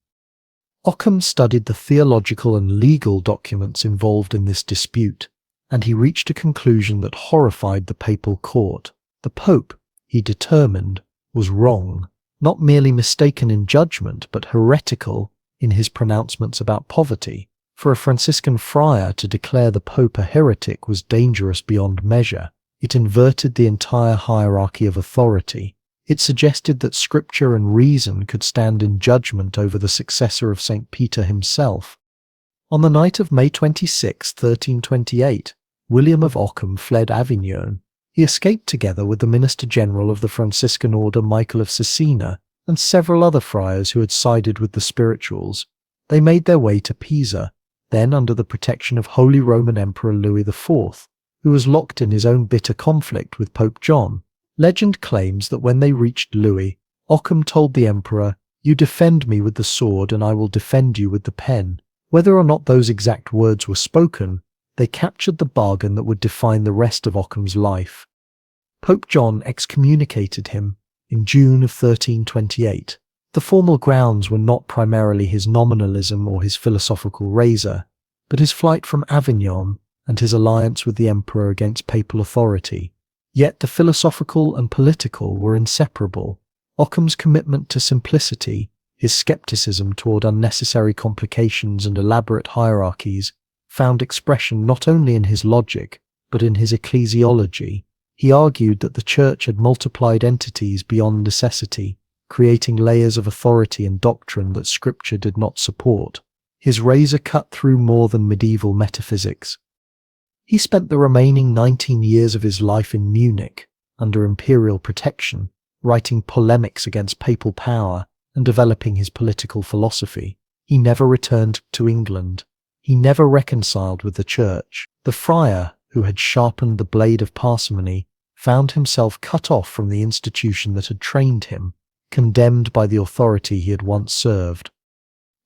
[SPEAKER 1] Occam studied the theological and legal documents involved in this dispute, and he reached a conclusion that horrified the papal court. The Pope, he determined, was wrong, not merely mistaken in judgment, but heretical in his pronouncements about poverty. For a Franciscan friar to declare the Pope a heretic was dangerous beyond measure. It inverted the entire hierarchy of authority. It suggested that Scripture and reason could stand in judgment over the successor of St. Peter himself. On the night of May 26, 1328, William of Ockham fled Avignon. He escaped together with the Minister General of the Franciscan Order Michael of Cesena and several other friars who had sided with the spirituals. They made their way to Pisa, then under the protection of Holy Roman Emperor Louis IV, who was locked in his own bitter conflict with Pope John. Legend claims that when they reached Louis, Occam told the emperor, "You defend me with the sword and I will defend you with the pen." Whether or not those exact words were spoken, they captured the bargain that would define the rest of Occam's life. Pope John excommunicated him in June of 1328. The formal grounds were not primarily his nominalism or his philosophical razor, but his flight from Avignon and his alliance with the emperor against papal authority. Yet the philosophical and political were inseparable. Occam's commitment to simplicity, his skepticism toward unnecessary complications and elaborate hierarchies, found expression not only in his logic, but in his ecclesiology. He argued that the Church had multiplied entities beyond necessity, creating layers of authority and doctrine that Scripture did not support. His razor cut through more than medieval metaphysics. He spent the remaining 19 years of his life in Munich, under imperial protection, writing polemics against papal power and developing his political philosophy. He never returned to England. He never reconciled with the Church. The friar, who had sharpened the blade of parsimony, found himself cut off from the institution that had trained him, condemned by the authority he had once served.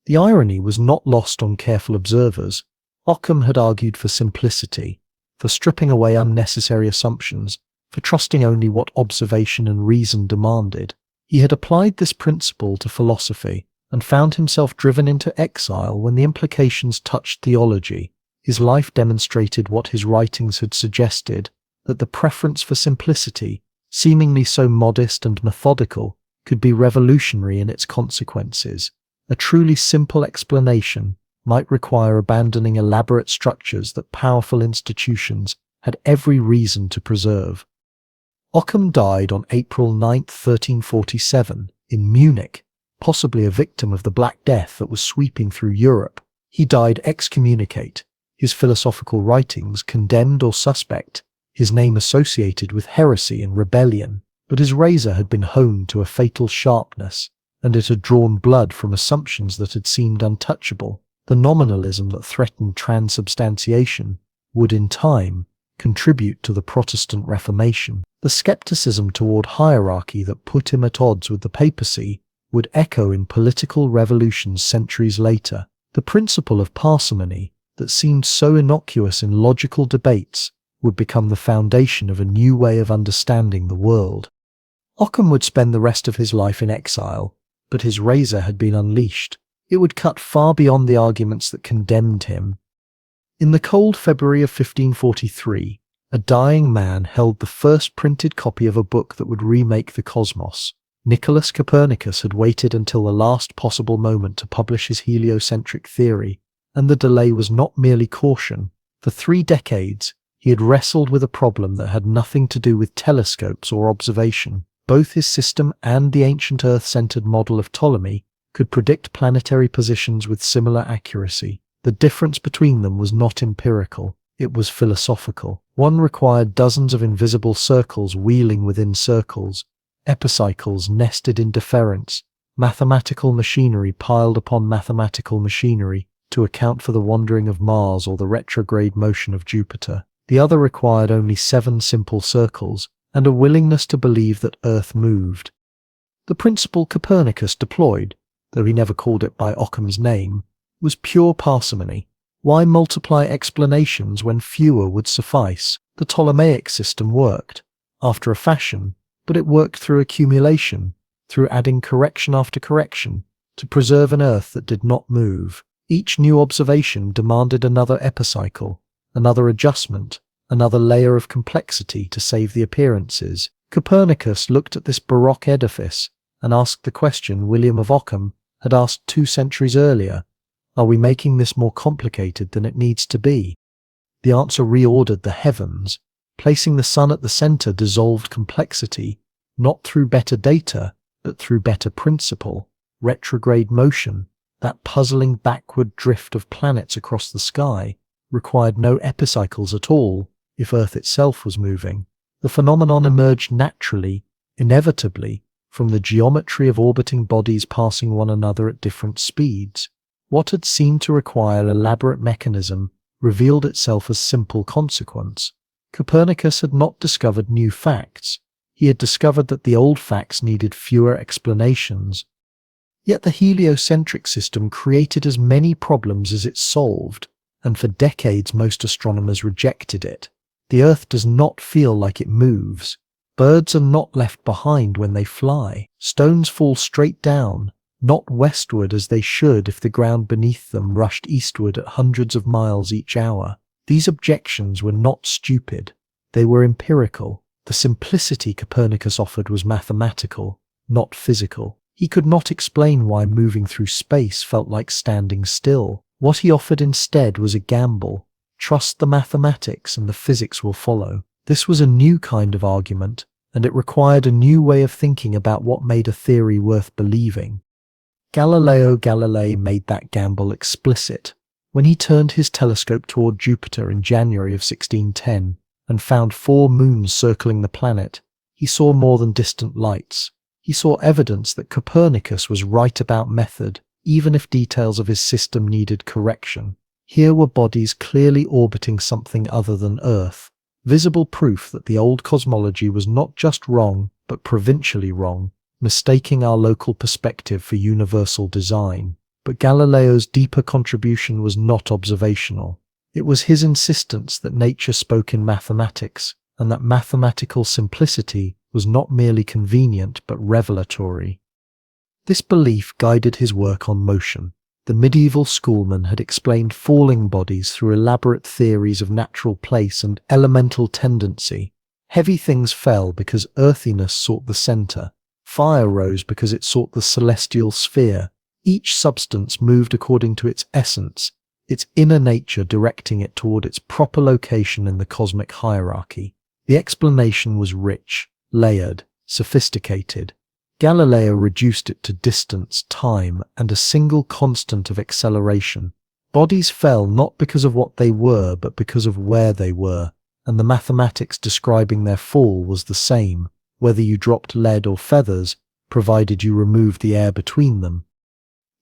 [SPEAKER 1] The irony was not lost on careful observers. Occam had argued for simplicity, for stripping away unnecessary assumptions, for trusting only what observation and reason demanded. He had applied this principle to philosophy and found himself driven into exile when the implications touched theology. His life demonstrated what his writings had suggested, that the preference for simplicity, seemingly so modest and methodical, could be revolutionary in its consequences. A truly simple explanation might require abandoning elaborate structures that powerful institutions had every reason to preserve. Occam died on April 9, 1347, in Munich, possibly a victim of the Black Death that was sweeping through Europe. He died excommunicate, his philosophical writings condemned or suspect, his name associated with heresy and rebellion. But his razor had been honed to a fatal sharpness, and it had drawn blood from assumptions that had seemed untouchable. The nominalism that threatened transubstantiation would, in time, contribute to the Protestant Reformation. The skepticism toward hierarchy that put him at odds with the papacy would echo in political revolutions centuries later. The principle of parsimony, that seemed so innocuous in logical debates, would become the foundation of a new way of understanding the world. Occam would spend the rest of his life in exile, but his razor had been unleashed. It would cut far beyond the arguments that condemned him. In the cold February of 1543, a dying man held the first printed copy of a book that would remake the cosmos. Nicholas Copernicus had waited until the last possible moment to publish his heliocentric theory, and the delay was not merely caution. For 3 decades, he had wrestled with a problem that had nothing to do with telescopes or observation. Both his system and the ancient Earth-centered model of Ptolemy could predict planetary positions with similar accuracy. The difference between them was not empirical, it was philosophical. One required dozens of invisible circles wheeling within circles, epicycles nested in difference, mathematical machinery piled upon mathematical machinery to account for the wandering of Mars or the retrograde motion of Jupiter. The other required only 7 simple circles and a willingness to believe that Earth moved. The principle Copernicus deployed, though he never called it by Occam's name, was pure parsimony. Why multiply explanations when fewer would suffice? The Ptolemaic system worked, after a fashion, but it worked through accumulation, through adding correction after correction, to preserve an Earth that did not move. Each new observation demanded another epicycle, another adjustment, another layer of complexity to save the appearances. Copernicus looked at this Baroque edifice and asked the question William of Ockham had asked 2 centuries earlier: are we making this more complicated than it needs to be? The answer reordered the heavens. Placing the sun at the center dissolved complexity, not through better data, but through better principle. Retrograde motion, that puzzling backward drift of planets across the sky, required no epicycles at all if Earth itself was moving. The phenomenon emerged naturally, inevitably, from the geometry of orbiting bodies passing one another at different speeds. What had seemed to require elaborate mechanism revealed itself as simple consequence. Copernicus had not discovered new facts. He had discovered that the old facts needed fewer explanations. Yet the heliocentric system created as many problems as it solved, and for decades most astronomers rejected it. The Earth does not feel like it moves. Birds are not left behind when they fly. Stones fall straight down, not westward as they should if the ground beneath them rushed eastward at hundreds of miles each hour. These objections were not stupid. They were empirical. The simplicity Copernicus offered was mathematical, not physical. He could not explain why moving through space felt like standing still. What he offered instead was a gamble. Trust the mathematics and the physics will follow. This was a new kind of argument, and it required a new way of thinking about what made a theory worth believing. Galileo Galilei made that gamble explicit. When he turned his telescope toward Jupiter in January of 1610 and found 4 moons circling the planet, he saw more than distant lights. He saw evidence that Copernicus was right about method, even if details of his system needed correction. Here were bodies clearly orbiting something other than Earth, visible proof that the old cosmology was not just wrong, but provincially wrong, mistaking our local perspective for universal design. But Galileo's deeper contribution was not observational. It was his insistence that nature spoke in mathematics, and that mathematical simplicity was not merely convenient but revelatory. This belief guided his work on motion. The medieval schoolman had explained falling bodies through elaborate theories of natural place and elemental tendency. Heavy things fell because earthiness sought the center. Fire rose because it sought the celestial sphere. Each substance moved according to its essence, its inner nature directing it toward its proper location in the cosmic hierarchy. The explanation was rich, layered, sophisticated. Galileo reduced it to distance, time, and a single constant of acceleration. Bodies fell not because of what they were, but because of where they were, and the mathematics describing their fall was the same, whether you dropped lead or feathers, provided you removed the air between them.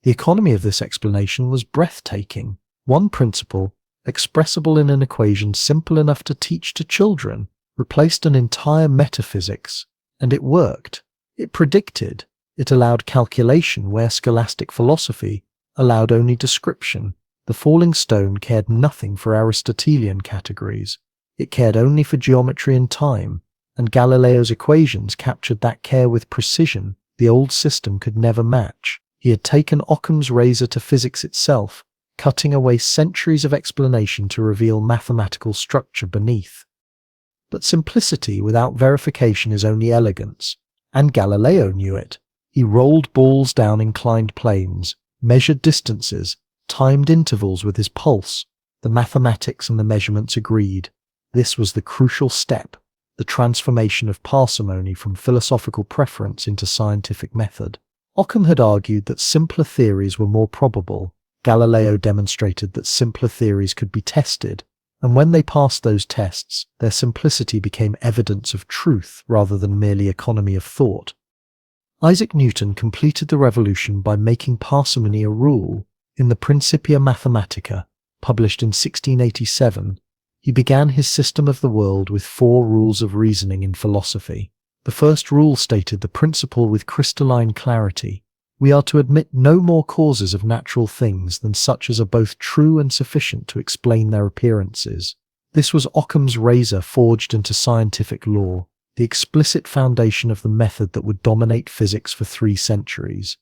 [SPEAKER 1] The economy of this explanation was breathtaking. One principle, expressible in an equation simple enough to teach to children, replaced an entire metaphysics, and it worked. It predicted. It allowed calculation where scholastic philosophy allowed only description. The falling stone cared nothing for Aristotelian categories. It cared only for geometry and time, and Galileo's equations captured that care with precision the old system could never match. He had taken Occam's razor to physics itself, cutting away centuries of explanation to reveal mathematical structure beneath. But simplicity without verification is only elegance, and Galileo knew it. He rolled balls down inclined planes, measured distances, timed intervals with his pulse. The mathematics and the measurements agreed. This was the crucial step, the transformation of parsimony from philosophical preference into scientific method. Occam had argued that simpler theories were more probable. Galileo demonstrated that simpler theories could be tested, and when they passed those tests, their simplicity became evidence of truth rather than merely economy of thought. Isaac Newton completed the revolution by making parsimony a rule. In the Principia Mathematica, published in 1687, he began his system of the world with 4 rules of reasoning in philosophy. The first rule stated the principle with crystalline clarity: we are to admit no more causes of natural things than such as are both true and sufficient to explain their appearances. This was Occam's razor forged into scientific law, the explicit foundation of the method that would dominate physics for 3 centuries.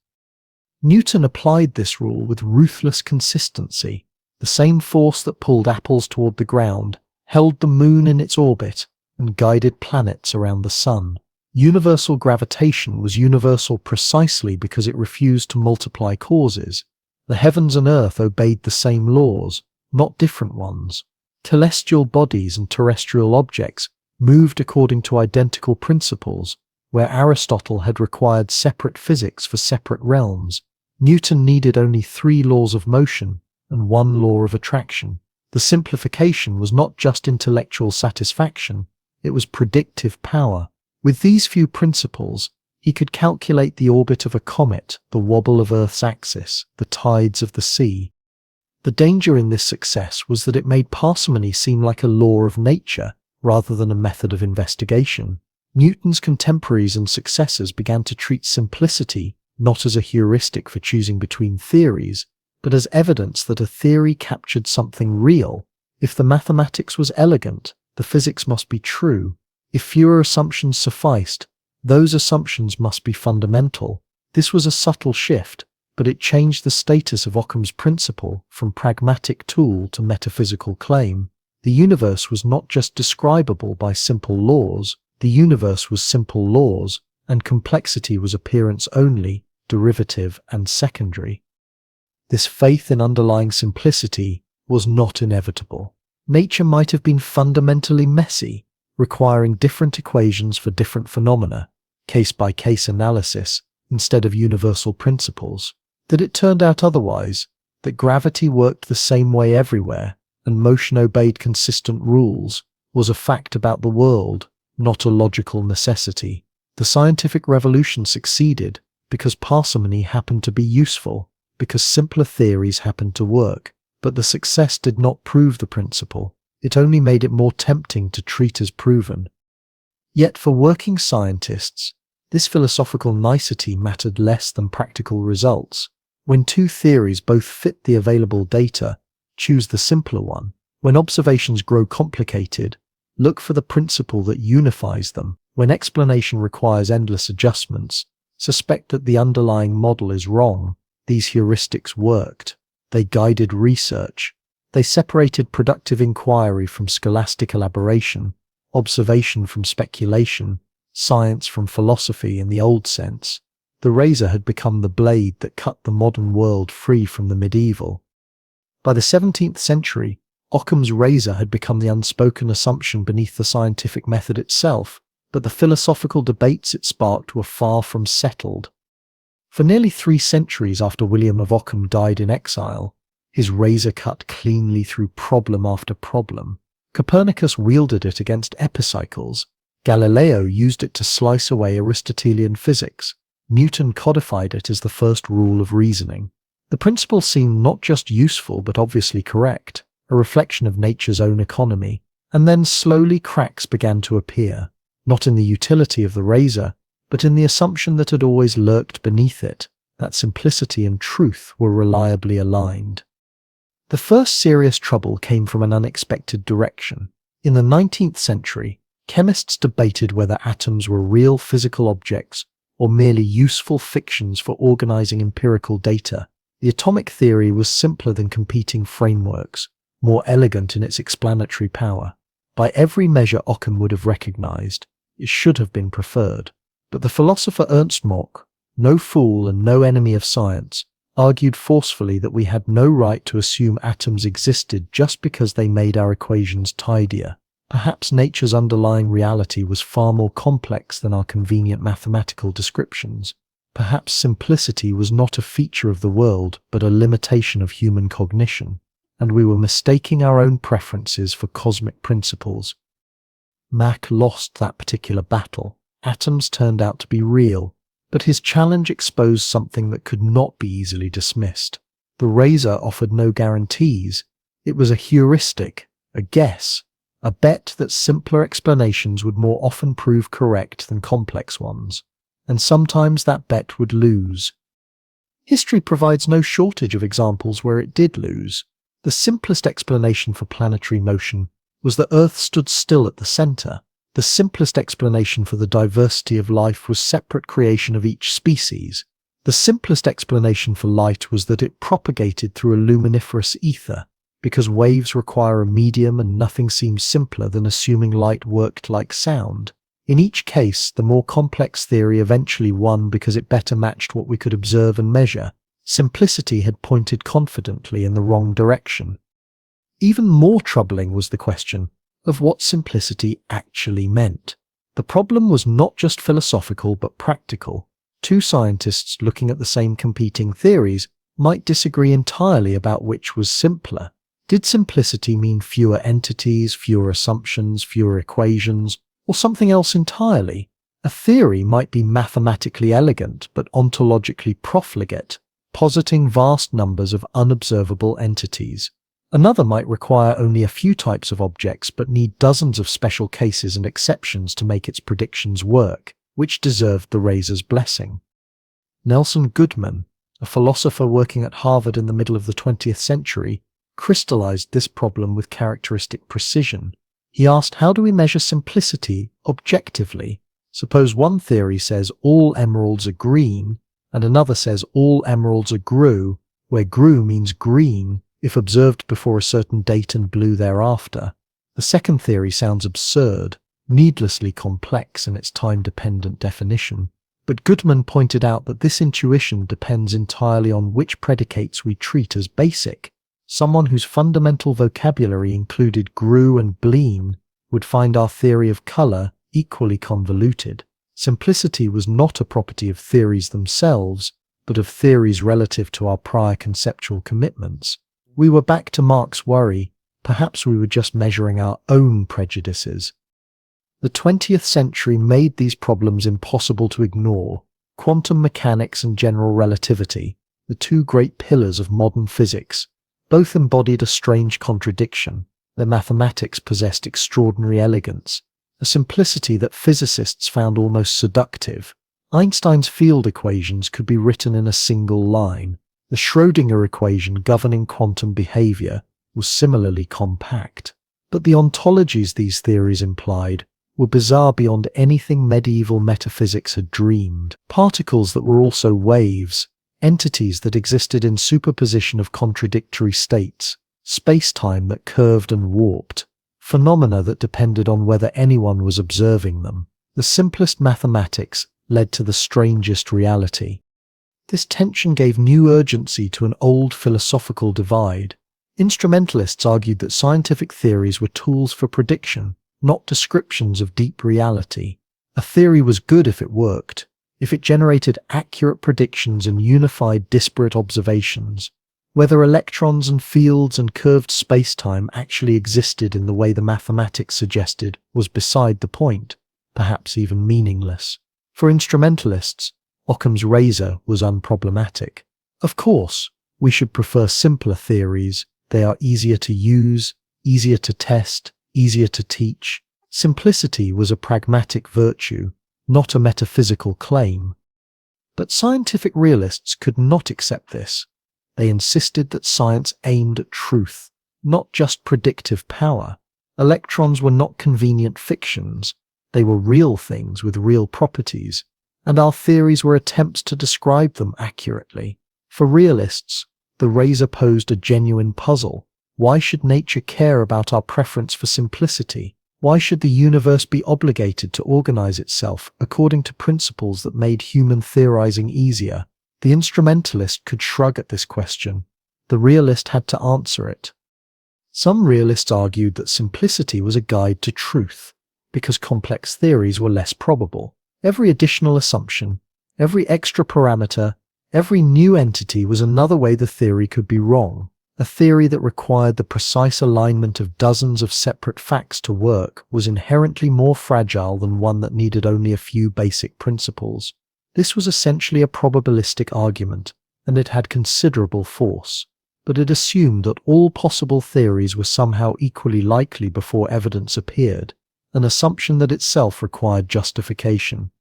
[SPEAKER 1] Newton applied this rule with ruthless consistency. The same force that pulled apples toward the ground held the moon in its orbit and guided planets around the sun. Universal gravitation was universal precisely because it refused to multiply causes. The heavens and earth obeyed the same laws, not different ones. Celestial bodies and terrestrial objects moved according to identical principles, where Aristotle had required separate physics for separate realms. Newton needed only 3 laws of motion and 1 law of attraction. The simplification was not just intellectual satisfaction, it was predictive power. With these few principles, he could calculate the orbit of a comet, the wobble of Earth's axis, the tides of the sea. The danger in this success was that it made parsimony seem like a law of nature rather than a method of investigation. Newton's contemporaries and successors began to treat simplicity not as a heuristic for choosing between theories, but as evidence that a theory captured something real. If the mathematics was elegant, the physics must be true. If fewer assumptions sufficed, those assumptions must be fundamental. This was a subtle shift, but it changed the status of Occam's principle from pragmatic tool to metaphysical claim. The universe was not just describable by simple laws, the universe was simple laws, and complexity was appearance only, derivative and secondary. This faith in underlying simplicity was not inevitable. Nature might have been fundamentally messy, requiring different equations for different phenomena, case-by-case analysis, instead of universal principles. That it turned out otherwise, that gravity worked the same way everywhere, and motion obeyed consistent rules, was a fact about the world, not a logical necessity. The scientific revolution succeeded because parsimony happened to be useful, because simpler theories happened to work, but the success did not prove the principle. It only made it more tempting to treat as proven. Yet for working scientists, this philosophical nicety mattered less than practical results. When 2 theories both fit the available data, choose the simpler one. When observations grow complicated, look for the principle that unifies them. When explanation requires endless adjustments, suspect that the underlying model is wrong. These heuristics worked. They guided research. They separated productive inquiry from scholastic elaboration, observation from speculation, science from philosophy in the old sense. The razor had become the blade that cut the modern world free from the medieval. By the 17th century, Occam's razor had become the unspoken assumption beneath the scientific method itself, but the philosophical debates it sparked were far from settled. For nearly 3 centuries after William of Ockham died in exile, his razor cut cleanly through problem after problem. Copernicus wielded it against epicycles. Galileo used it to slice away Aristotelian physics. Newton codified it as the first rule of reasoning. The principle seemed not just useful but obviously correct, a reflection of nature's own economy. And then slowly cracks began to appear, not in the utility of the razor, but in the assumption that had always lurked beneath it, that simplicity and truth were reliably aligned. The first serious trouble came from an unexpected direction. In the 19th century, chemists debated whether atoms were real physical objects or merely useful fictions for organizing empirical data. The atomic theory was simpler than competing frameworks, more elegant in its explanatory power. By every measure Occam would have recognized, it should have been preferred. But the philosopher Ernst Mach, no fool and no enemy of science, argued forcefully that we had no right to assume atoms existed just because they made our equations tidier. Perhaps nature's underlying reality was far more complex than our convenient mathematical descriptions. Perhaps simplicity was not a feature of the world, but a limitation of human cognition, and we were mistaking our own preferences for cosmic principles. Mach lost that particular battle. Atoms turned out to be real, but his challenge exposed something that could not be easily dismissed. The razor offered no guarantees. It was a heuristic, a guess, a bet that simpler explanations would more often prove correct than complex ones, and sometimes that bet would lose. History provides no shortage of examples where it did lose. The simplest explanation for planetary motion was that Earth stood still at the center. The simplest explanation for the diversity of life was separate creation of each species. The simplest explanation for light was that it propagated through a luminiferous ether, because waves require a medium and nothing seems simpler than assuming light worked like sound. In each case, the more complex theory eventually won because it better matched what we could observe and measure. Simplicity had pointed confidently in the wrong direction. Even more troubling was the question of what simplicity actually meant. The problem was not just philosophical but practical. Two scientists looking at the same competing theories might disagree entirely about which was simpler. Did simplicity mean fewer entities, fewer assumptions, fewer equations, or something else entirely? A theory might be mathematically elegant but ontologically profligate, positing vast numbers of unobservable entities. Another might require only a few types of objects but need dozens of special cases and exceptions to make its predictions work, which deserved the raiser's blessing. Nelson Goodman, a philosopher working at Harvard in the middle of the 20th century, crystallized this problem with characteristic precision. He asked, how do we measure simplicity objectively? Suppose one theory says all emeralds are green, and another says all emeralds are grue, where grue means green if observed before a certain date and blue thereafter. The second theory sounds absurd, needlessly complex in its time-dependent definition. But Goodman pointed out that this intuition depends entirely on which predicates we treat as basic. Someone whose fundamental vocabulary included grue and bleen would find our theory of color equally convoluted. Simplicity was not a property of theories themselves, but of theories relative to our prior conceptual commitments. We were back to Mark's worry. Perhaps we were just measuring our own prejudices. The 20th century made these problems impossible to ignore. Quantum mechanics and general relativity, the two great pillars of modern physics, both embodied a strange contradiction. Their mathematics possessed extraordinary elegance, a simplicity that physicists found almost seductive. Einstein's field equations could be written in a single line. The Schrödinger equation governing quantum behavior was similarly compact. But the ontologies these theories implied were bizarre beyond anything medieval metaphysics had dreamed. Particles that were also waves, entities that existed in superposition of contradictory states, space-time that curved and warped, phenomena that depended on whether anyone was observing them. The simplest mathematics led to the strangest reality. This tension gave new urgency to an old philosophical divide. Instrumentalists argued that scientific theories were tools for prediction, not descriptions of deep reality. A theory was good if it worked, if it generated accurate predictions and unified disparate observations. Whether electrons and fields and curved space-time actually existed in the way the mathematics suggested was beside the point, perhaps even meaningless. For instrumentalists, Occam's razor was unproblematic. Of course, we should prefer simpler theories. They are easier to use, easier to test, easier to teach. Simplicity was a pragmatic virtue, not a metaphysical claim. But scientific realists could not accept this. They insisted that science aimed at truth, not just predictive power. Electrons were not convenient fictions. They were real things with real properties, and our theories were attempts to describe them accurately. For realists, the razor posed a genuine puzzle. Why should nature care about our preference for simplicity? Why should the universe be obligated to organize itself according to principles that made human theorizing easier? The instrumentalist could shrug at this question. The realist had to answer it. Some realists argued that simplicity was a guide to truth, because complex theories were less probable. Every additional assumption, every extra parameter, every new entity was another way the theory could be wrong. A theory that required the precise alignment of dozens of separate facts to work was inherently more fragile than one that needed only a few basic principles. This was essentially a probabilistic argument, and it had considerable force. But it assumed that all possible theories were somehow equally likely before evidence appeared, an assumption that itself required justification.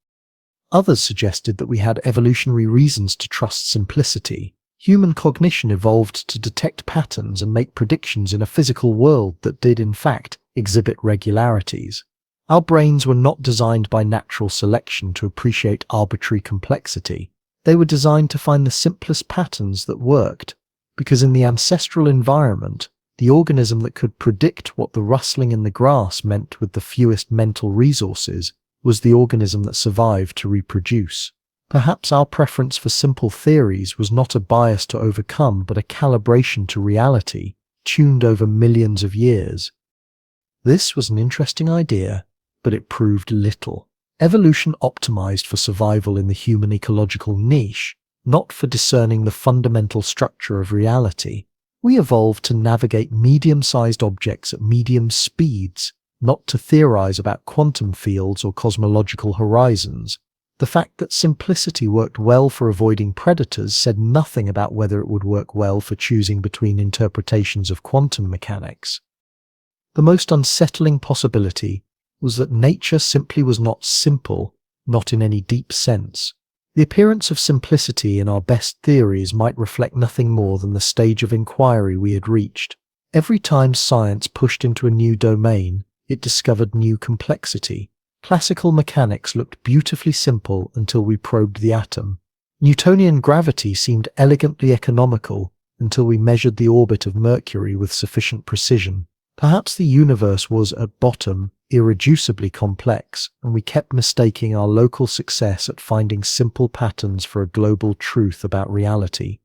[SPEAKER 1] Others suggested that we had evolutionary reasons to trust simplicity. Human cognition evolved to detect patterns and make predictions in a physical world that did, in fact, exhibit regularities. Our brains were not designed by natural selection to appreciate arbitrary complexity. They were designed to find the simplest patterns that worked, because in the ancestral environment, the organism that could predict what the rustling in the grass meant with the fewest mental resources was the organism that survived to reproduce. Perhaps our preference for simple theories was not a bias to overcome, but a calibration to reality, tuned over millions of years. This was an interesting idea, but it proved little. Evolution optimized for survival in the human ecological niche, not for discerning the fundamental structure of reality. We evolved to navigate medium-sized objects at medium speeds, not to theorize about quantum fields or cosmological horizons. The fact that simplicity worked well for avoiding predators said nothing about whether it would work well for choosing between interpretations of quantum mechanics. The most unsettling possibility was that nature simply was not simple, not in any deep sense. The appearance of simplicity in our best theories might reflect nothing more than the stage of inquiry we had reached. Every time science pushed into a new domain, it discovered new complexity. Classical mechanics looked beautifully simple until we probed the atom. Newtonian gravity seemed elegantly economical until we measured the orbit of Mercury with sufficient precision. Perhaps the universe was, at bottom, irreducibly complex, and we kept mistaking our local success at finding simple patterns for a global truth about reality.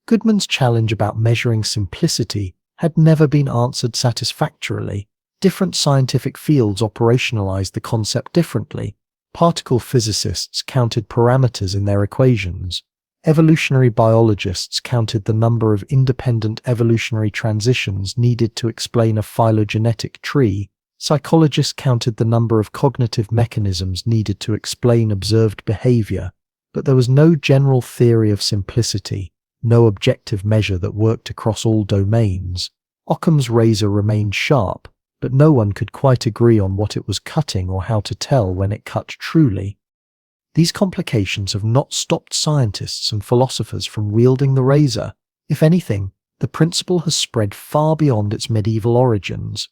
[SPEAKER 1] Goodman's challenge about measuring simplicity had never been answered satisfactorily. Different scientific fields operationalized the concept differently. Particle physicists counted parameters in their equations. Evolutionary biologists counted the number of independent evolutionary transitions needed to explain a phylogenetic tree. Psychologists counted the number of cognitive mechanisms needed to explain observed behavior. But there was no general theory of simplicity, no objective measure that worked across all domains. Occam's razor remained sharp, but no one could quite agree on what it was cutting or how to tell when it cut truly. These complications have not stopped scientists and philosophers from wielding the razor. If anything, the principle has spread far beyond its medieval origins.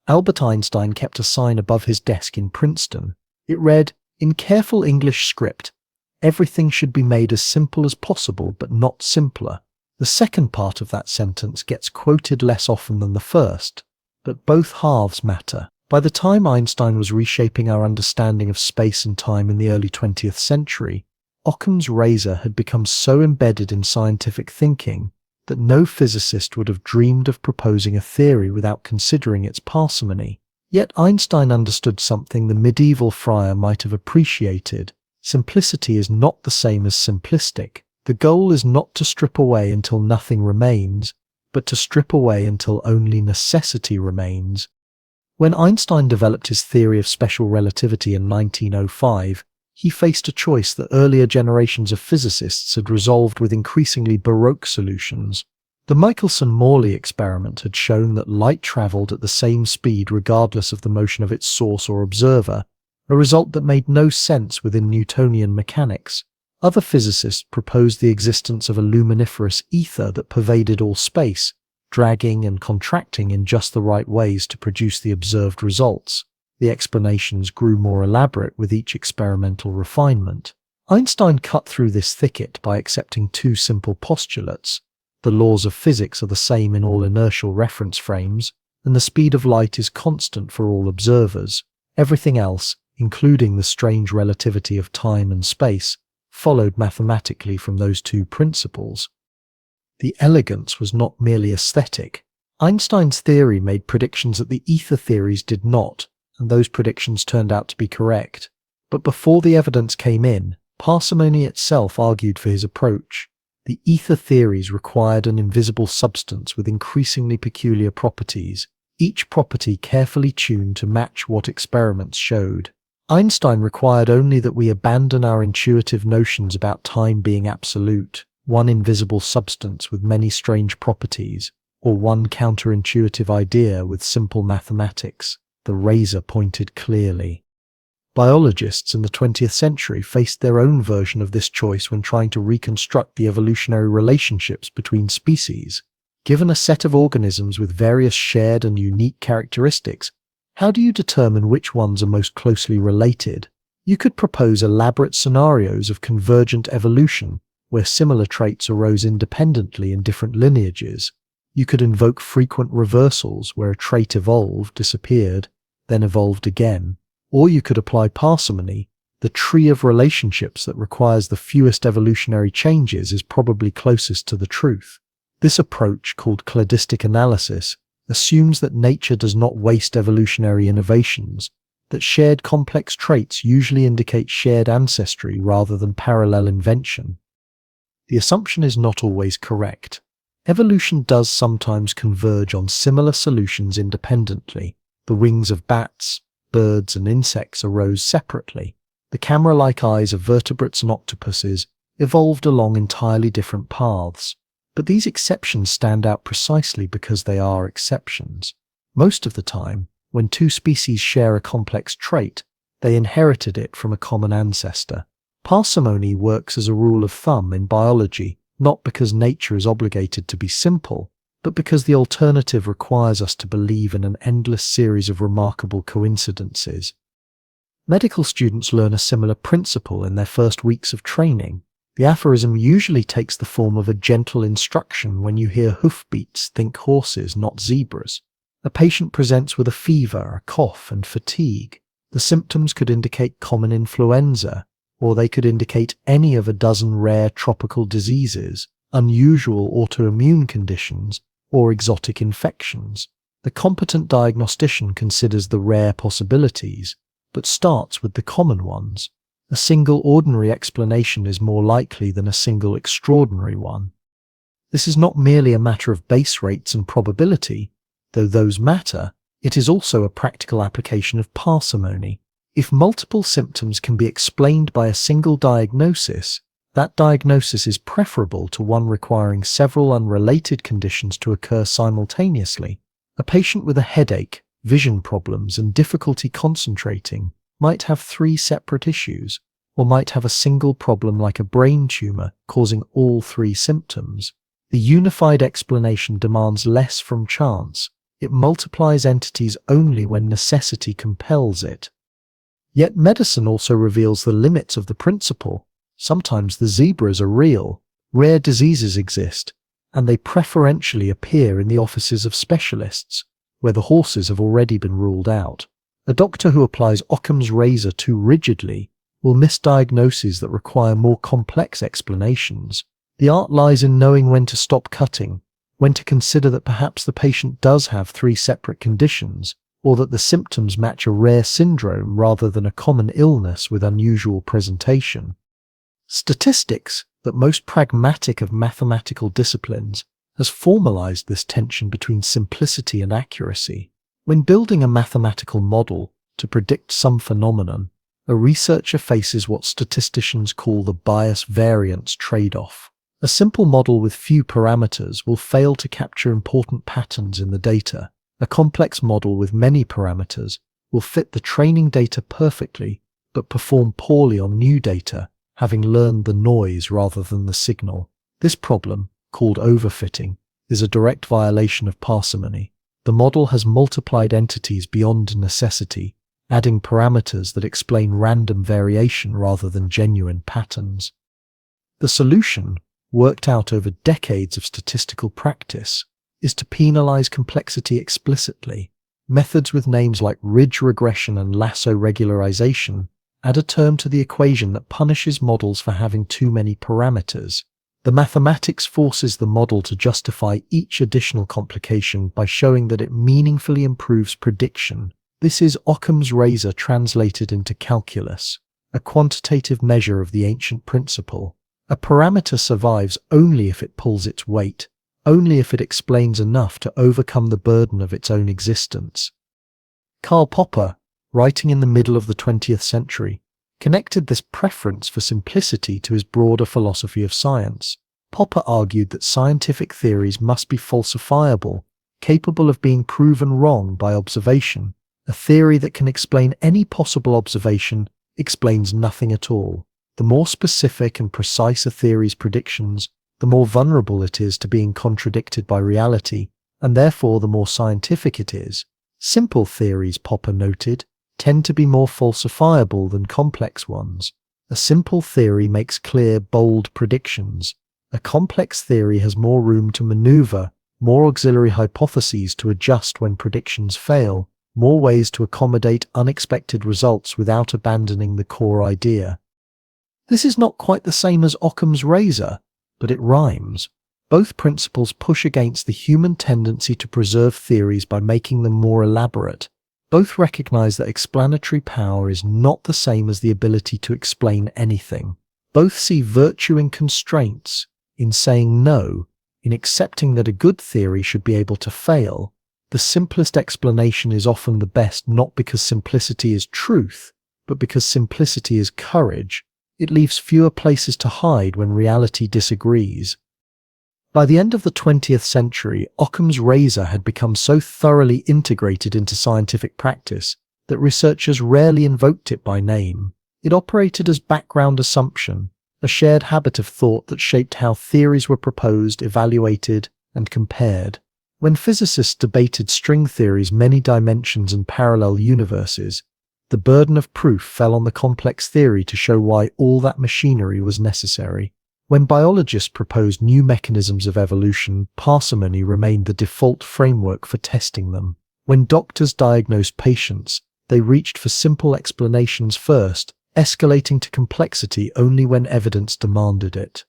[SPEAKER 1] Albert Einstein kept a sign above his desk in Princeton. It read, in careful English script, "Everything should be made as simple as possible, but not simpler." The second part of that sentence gets quoted less often than the first, but both halves matter. By the time Einstein was reshaping our understanding of space and time in the early 20th century, Occam's razor had become so embedded in scientific thinking that no physicist would have dreamed of proposing a theory without considering its parsimony. Yet Einstein understood something the medieval friar might have appreciated. Simplicity is not the same as simplistic. The goal is not to strip away until nothing remains, but to strip away until only necessity remains. When Einstein developed his theory of special relativity in 1905, he faced a choice that earlier generations of physicists had resolved with increasingly baroque solutions. The Michelson-Morley experiment had shown that light traveled at the same speed regardless of the motion of its source or observer, a result that made no sense within Newtonian mechanics. Other physicists proposed the existence of a luminiferous ether that pervaded all space, dragging and contracting in just the right ways to produce the observed results. The explanations grew more elaborate with each experimental refinement. Einstein cut through this thicket by accepting two simple postulates. The laws of physics are the same in all inertial reference frames, and the speed of light is constant for all observers. Everything else, including the strange relativity of time and space, followed mathematically from those two principles. The elegance was not merely aesthetic. Einstein's theory made predictions that the ether theories did not, and those predictions turned out to be correct. But before the evidence came in, parsimony itself argued for his approach. The ether theories required an invisible substance with increasingly peculiar properties, each property carefully tuned to match what experiments showed. Einstein required only that we abandon our intuitive notions about time being absolute, one invisible substance with many strange properties, or one counterintuitive idea with simple mathematics. The razor pointed clearly. Biologists in the 20th century faced their own version of this choice when trying to reconstruct the evolutionary relationships between species. Given a set of organisms with various shared and unique characteristics, how do you determine which ones are most closely related? You could propose elaborate scenarios of convergent evolution, where similar traits arose independently in different lineages. You could invoke frequent reversals, where a trait evolved, disappeared, then evolved again. Or you could apply parsimony. The tree of relationships that requires the fewest evolutionary changes is probably closest to the truth. This approach, called cladistic analysis, assumes that nature does not waste evolutionary innovations, that shared complex traits usually indicate shared ancestry rather than parallel invention. The assumption is not always correct. Evolution does sometimes converge on similar solutions independently. The wings of bats, birds, and insects arose separately. The camera-like eyes of vertebrates and octopuses evolved along entirely different paths. But these exceptions stand out precisely because they are exceptions. Most of the time, when two species share a complex trait, they inherited it from a common ancestor. Parsimony works as a rule of thumb in biology, not because nature is obligated to be simple, but because the alternative requires us to believe in an endless series of remarkable coincidences. Medical students learn a similar principle in their first weeks of training. The aphorism usually takes the form of a gentle instruction: when you hear hoofbeats, think horses, not zebras. A patient presents with a fever, a cough, and fatigue. The symptoms could indicate common influenza, or they could indicate any of a dozen rare tropical diseases, unusual autoimmune conditions, or exotic infections. The competent diagnostician considers the rare possibilities, but starts with the common ones. A single ordinary explanation is more likely than a single extraordinary one. This is not merely a matter of base rates and probability, though those matter. It is also a practical application of parsimony. If multiple symptoms can be explained by a single diagnosis, that diagnosis is preferable to one requiring several unrelated conditions to occur simultaneously. A patient with a headache, vision problems, and difficulty concentrating might have 3 separate issues, or might have a single problem like a brain tumor causing all 3 symptoms. The unified explanation demands less from chance. It multiplies entities only when necessity compels it. Yet medicine also reveals the limits of the principle. Sometimes the zebras are real, rare diseases exist, and they preferentially appear in the offices of specialists, where the horses have already been ruled out. A doctor who applies Occam's razor too rigidly will miss diagnoses that require more complex explanations. The art lies in knowing when to stop cutting, when to consider that perhaps the patient does have 3 separate conditions, or that the symptoms match a rare syndrome rather than a common illness with unusual presentation. Statistics, that most pragmatic of mathematical disciplines, has formalized this tension between simplicity and accuracy. When building a mathematical model to predict some phenomenon, a researcher faces what statisticians call the bias-variance trade-off. A simple model with few parameters will fail to capture important patterns in the data. A complex model with many parameters will fit the training data perfectly, but perform poorly on new data, having learned the noise rather than the signal. This problem, called overfitting, is a direct violation of parsimony. The model has multiplied entities beyond necessity, adding parameters that explain random variation rather than genuine patterns. The solution, worked out over decades of statistical practice, is to penalize complexity explicitly. Methods with names like ridge regression and lasso regularization add a term to the equation that punishes models for having too many parameters. The mathematics forces the model to justify each additional complication by showing that it meaningfully improves prediction. This is Occam's razor translated into calculus, a quantitative measure of the ancient principle. A parameter survives only if it pulls its weight, only if it explains enough to overcome the burden of its own existence. Karl Popper, writing in the middle of the 20th century, connected this preference for simplicity to his broader philosophy of science. Popper argued that scientific theories must be falsifiable, capable of being proven wrong by observation. A theory that can explain any possible observation explains nothing at all. The more specific and precise a theory's predictions, the more vulnerable it is to being contradicted by reality, and therefore the more scientific it is. Simple theories, Popper noted, tend to be more falsifiable than complex ones. A simple theory makes clear, bold predictions. A complex theory has more room to maneuver, more auxiliary hypotheses to adjust when predictions fail, more ways to accommodate unexpected results without abandoning the core idea. This is not quite the same as Occam's razor, but it rhymes. Both principles push against the human tendency to preserve theories by making them more elaborate. Both recognize that explanatory power is not the same as the ability to explain anything. Both see virtue in constraints, in saying no, in accepting that a good theory should be able to fail. The simplest explanation is often the best, not because simplicity is truth, but because simplicity is courage. It leaves fewer places to hide when reality disagrees. By the end of the 20th century, Occam's razor had become so thoroughly integrated into scientific practice that researchers rarely invoked it by name. It operated as background assumption, a shared habit of thought that shaped how theories were proposed, evaluated, and compared. When physicists debated string theory's many dimensions and parallel universes, the burden of proof fell on the complex theory to show why all that machinery was necessary. When biologists proposed new mechanisms of evolution, parsimony remained the default framework for testing them. When doctors diagnosed patients, they reached for simple explanations first, escalating to complexity only when evidence demanded it.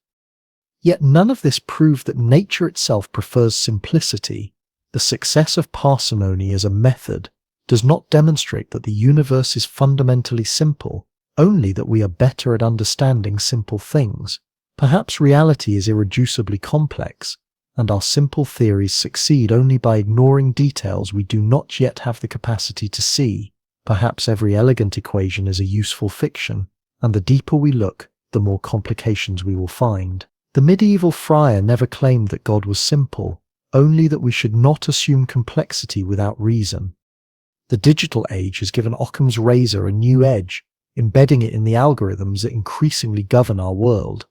[SPEAKER 1] Yet none of this proved that nature itself prefers simplicity. The success of parsimony as a method does not demonstrate that the universe is fundamentally simple, only that we are better at understanding simple things. Perhaps reality is irreducibly complex, and our simple theories succeed only by ignoring details we do not yet have the capacity to see. Perhaps every elegant equation is a useful fiction, and the deeper we look, the more complications we will find. The medieval friar never claimed that God was simple, only that we should not assume complexity without reason. The digital age has given Occam's razor a new edge, embedding it in the algorithms that increasingly govern our world.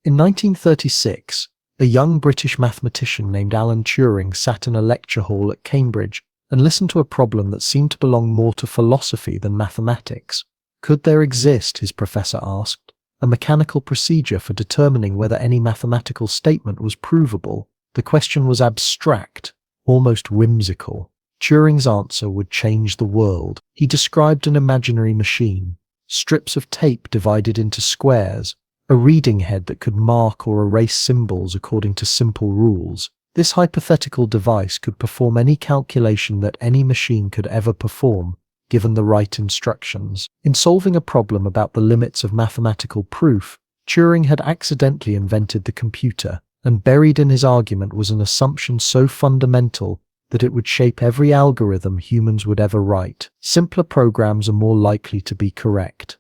[SPEAKER 1] In 1936, a young British mathematician named Alan Turing sat in a lecture hall at Cambridge and listened to a problem that seemed to belong more to philosophy than mathematics. Could there exist, his professor asked, a mechanical procedure for determining whether any mathematical statement was provable? The question was abstract, almost whimsical. Turing's answer would change the world. He described an imaginary machine, strips of tape divided into squares, a reading head that could mark or erase symbols according to simple rules. This hypothetical device could perform any calculation that any machine could ever perform, given the right instructions. In solving a problem about the limits of mathematical proof, Turing had accidentally invented the computer, and buried in his argument was an assumption so fundamental that it would shape every algorithm humans would ever write. Simpler programs are more likely to be correct.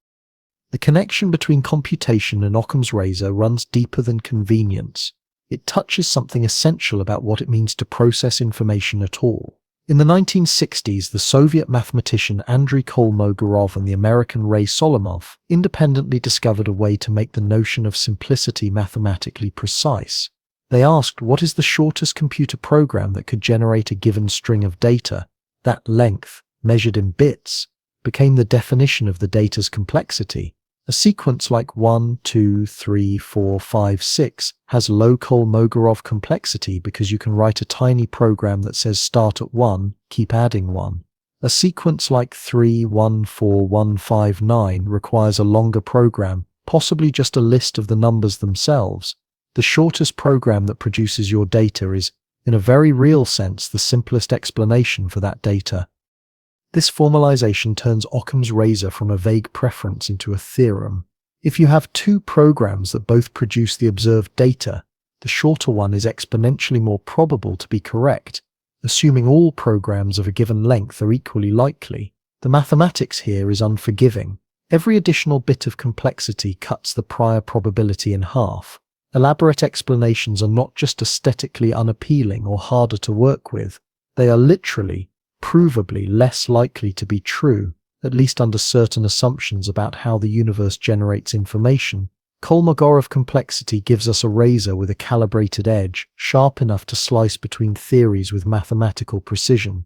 [SPEAKER 1] The connection between computation and Occam's razor runs deeper than convenience. It touches something essential about what it means to process information at all. In the 1960s, the Soviet mathematician Andrei Kolmogorov and the American Ray Solomonoff independently discovered a way to make the notion of simplicity mathematically precise. They asked, what is the shortest computer program that could generate a given string of data? That length, measured in bits, became the definition of the data's complexity. A sequence like 1, 2, 3, 4, 5, 6 has low Kolmogorov complexity because you can write a tiny program that says start at 1, keep adding 1. A sequence like 3, 1, 4, 1, 5, 9 requires a longer program, possibly just a list of the numbers themselves. The shortest program that produces your data is, in a very real sense, the simplest explanation for that data. This formalization turns Occam's razor from a vague preference into a theorem. If you have two programs that both produce the observed data, the shorter one is exponentially more probable to be correct, assuming all programs of a given length are equally likely. The mathematics here is unforgiving. Every additional bit of complexity cuts the prior probability in half. Elaborate explanations are not just aesthetically unappealing or harder to work with, they are literally, provably less likely to be true, at least under certain assumptions about how the universe generates information. Kolmogorov complexity gives us a razor with a calibrated edge, sharp enough to slice between theories with mathematical precision.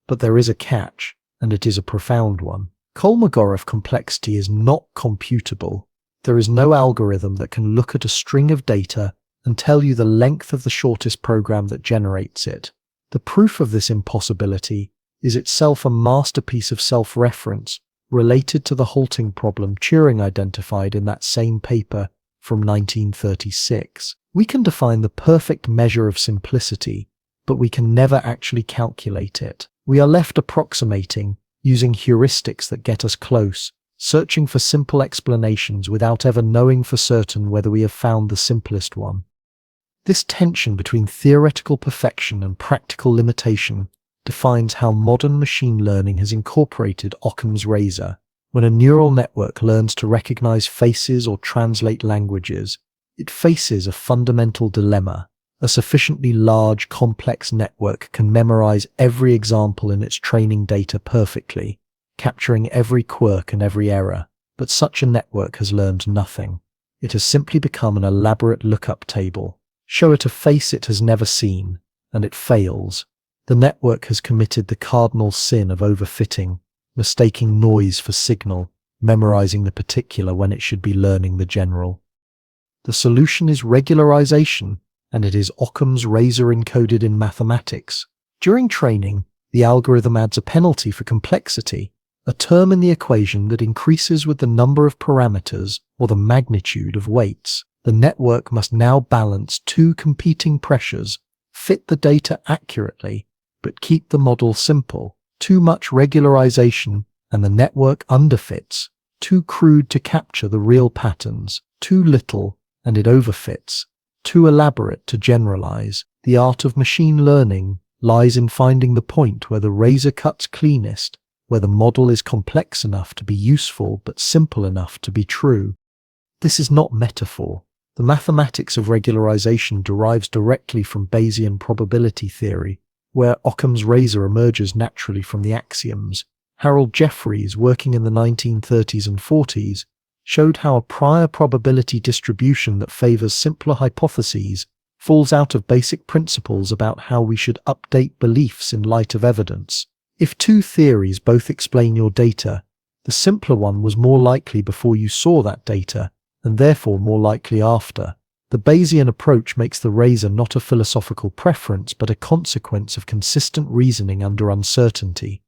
[SPEAKER 1] But there is a catch, and it is a profound one. Kolmogorov complexity is not computable. There is no algorithm that can look at a string of data and tell you the length of the shortest program that generates it. The proof of this impossibility is itself a masterpiece of self-reference related to the halting problem Turing identified in that same paper from 1936. We can define the perfect measure of simplicity, but we can never actually calculate it. We are left approximating, using heuristics that get us close, searching for simple explanations without ever knowing for certain whether we have found the simplest one. This tension between theoretical perfection and practical limitation defines how modern machine learning has incorporated Occam's razor. When a neural network learns to recognize faces or translate languages, it faces a fundamental dilemma. A sufficiently large, complex network can memorize every example in its training data perfectly, capturing every quirk and every error. But such a network has learned nothing. It has simply become an elaborate lookup table. Show it a face it has never seen, and it fails. The network has committed the cardinal sin of overfitting, mistaking noise for signal, memorizing the particular when it should be learning the general. The solution is regularization, and it is Occam's razor encoded in mathematics. During training, the algorithm adds a penalty for complexity, a term in the equation that increases with the number of parameters or the magnitude of weights. The network must now balance two competing pressures, fit the data accurately, but keep the model simple. Too much regularization, and the network underfits. Too crude to capture the real patterns. Too little, and it overfits. Too elaborate to generalize. The art of machine learning lies in finding the point where the razor cuts cleanest, where the model is complex enough to be useful but simple enough to be true. This is not metaphor. The mathematics of regularization derives directly from Bayesian probability theory, where Occam's razor emerges naturally from the axioms. Harold Jeffreys, working in the 1930s and 40s, showed how a prior probability distribution that favors simpler hypotheses falls out of basic principles about how we should update beliefs in light of evidence. If two theories both explain your data, the simpler one was more likely before you saw that data, and therefore more likely after. The Bayesian approach makes the razor not a philosophical preference but a consequence of consistent reasoning under uncertainty.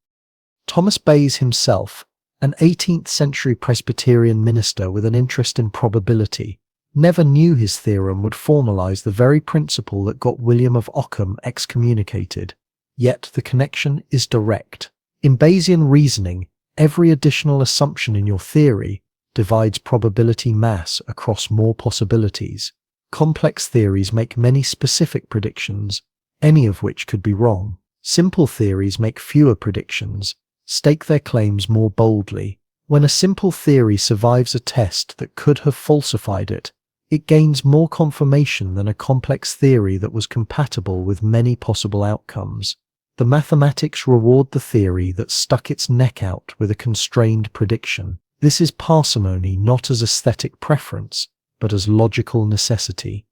[SPEAKER 1] Thomas Bayes himself, an 18th-century Presbyterian minister with an interest in probability, never knew his theorem would formalize the very principle that got William of Ockham excommunicated. Yet the connection is direct. In Bayesian reasoning, every additional assumption in your theory divides probability mass across more possibilities. Complex theories make many specific predictions, any of which could be wrong. Simple theories make fewer predictions, stake their claims more boldly. When a simple theory survives a test that could have falsified it, it gains more confirmation than a complex theory that was compatible with many possible outcomes. The mathematics reward the theory that stuck its neck out with a constrained prediction. This is parsimony not as aesthetic preference, but as logical necessity.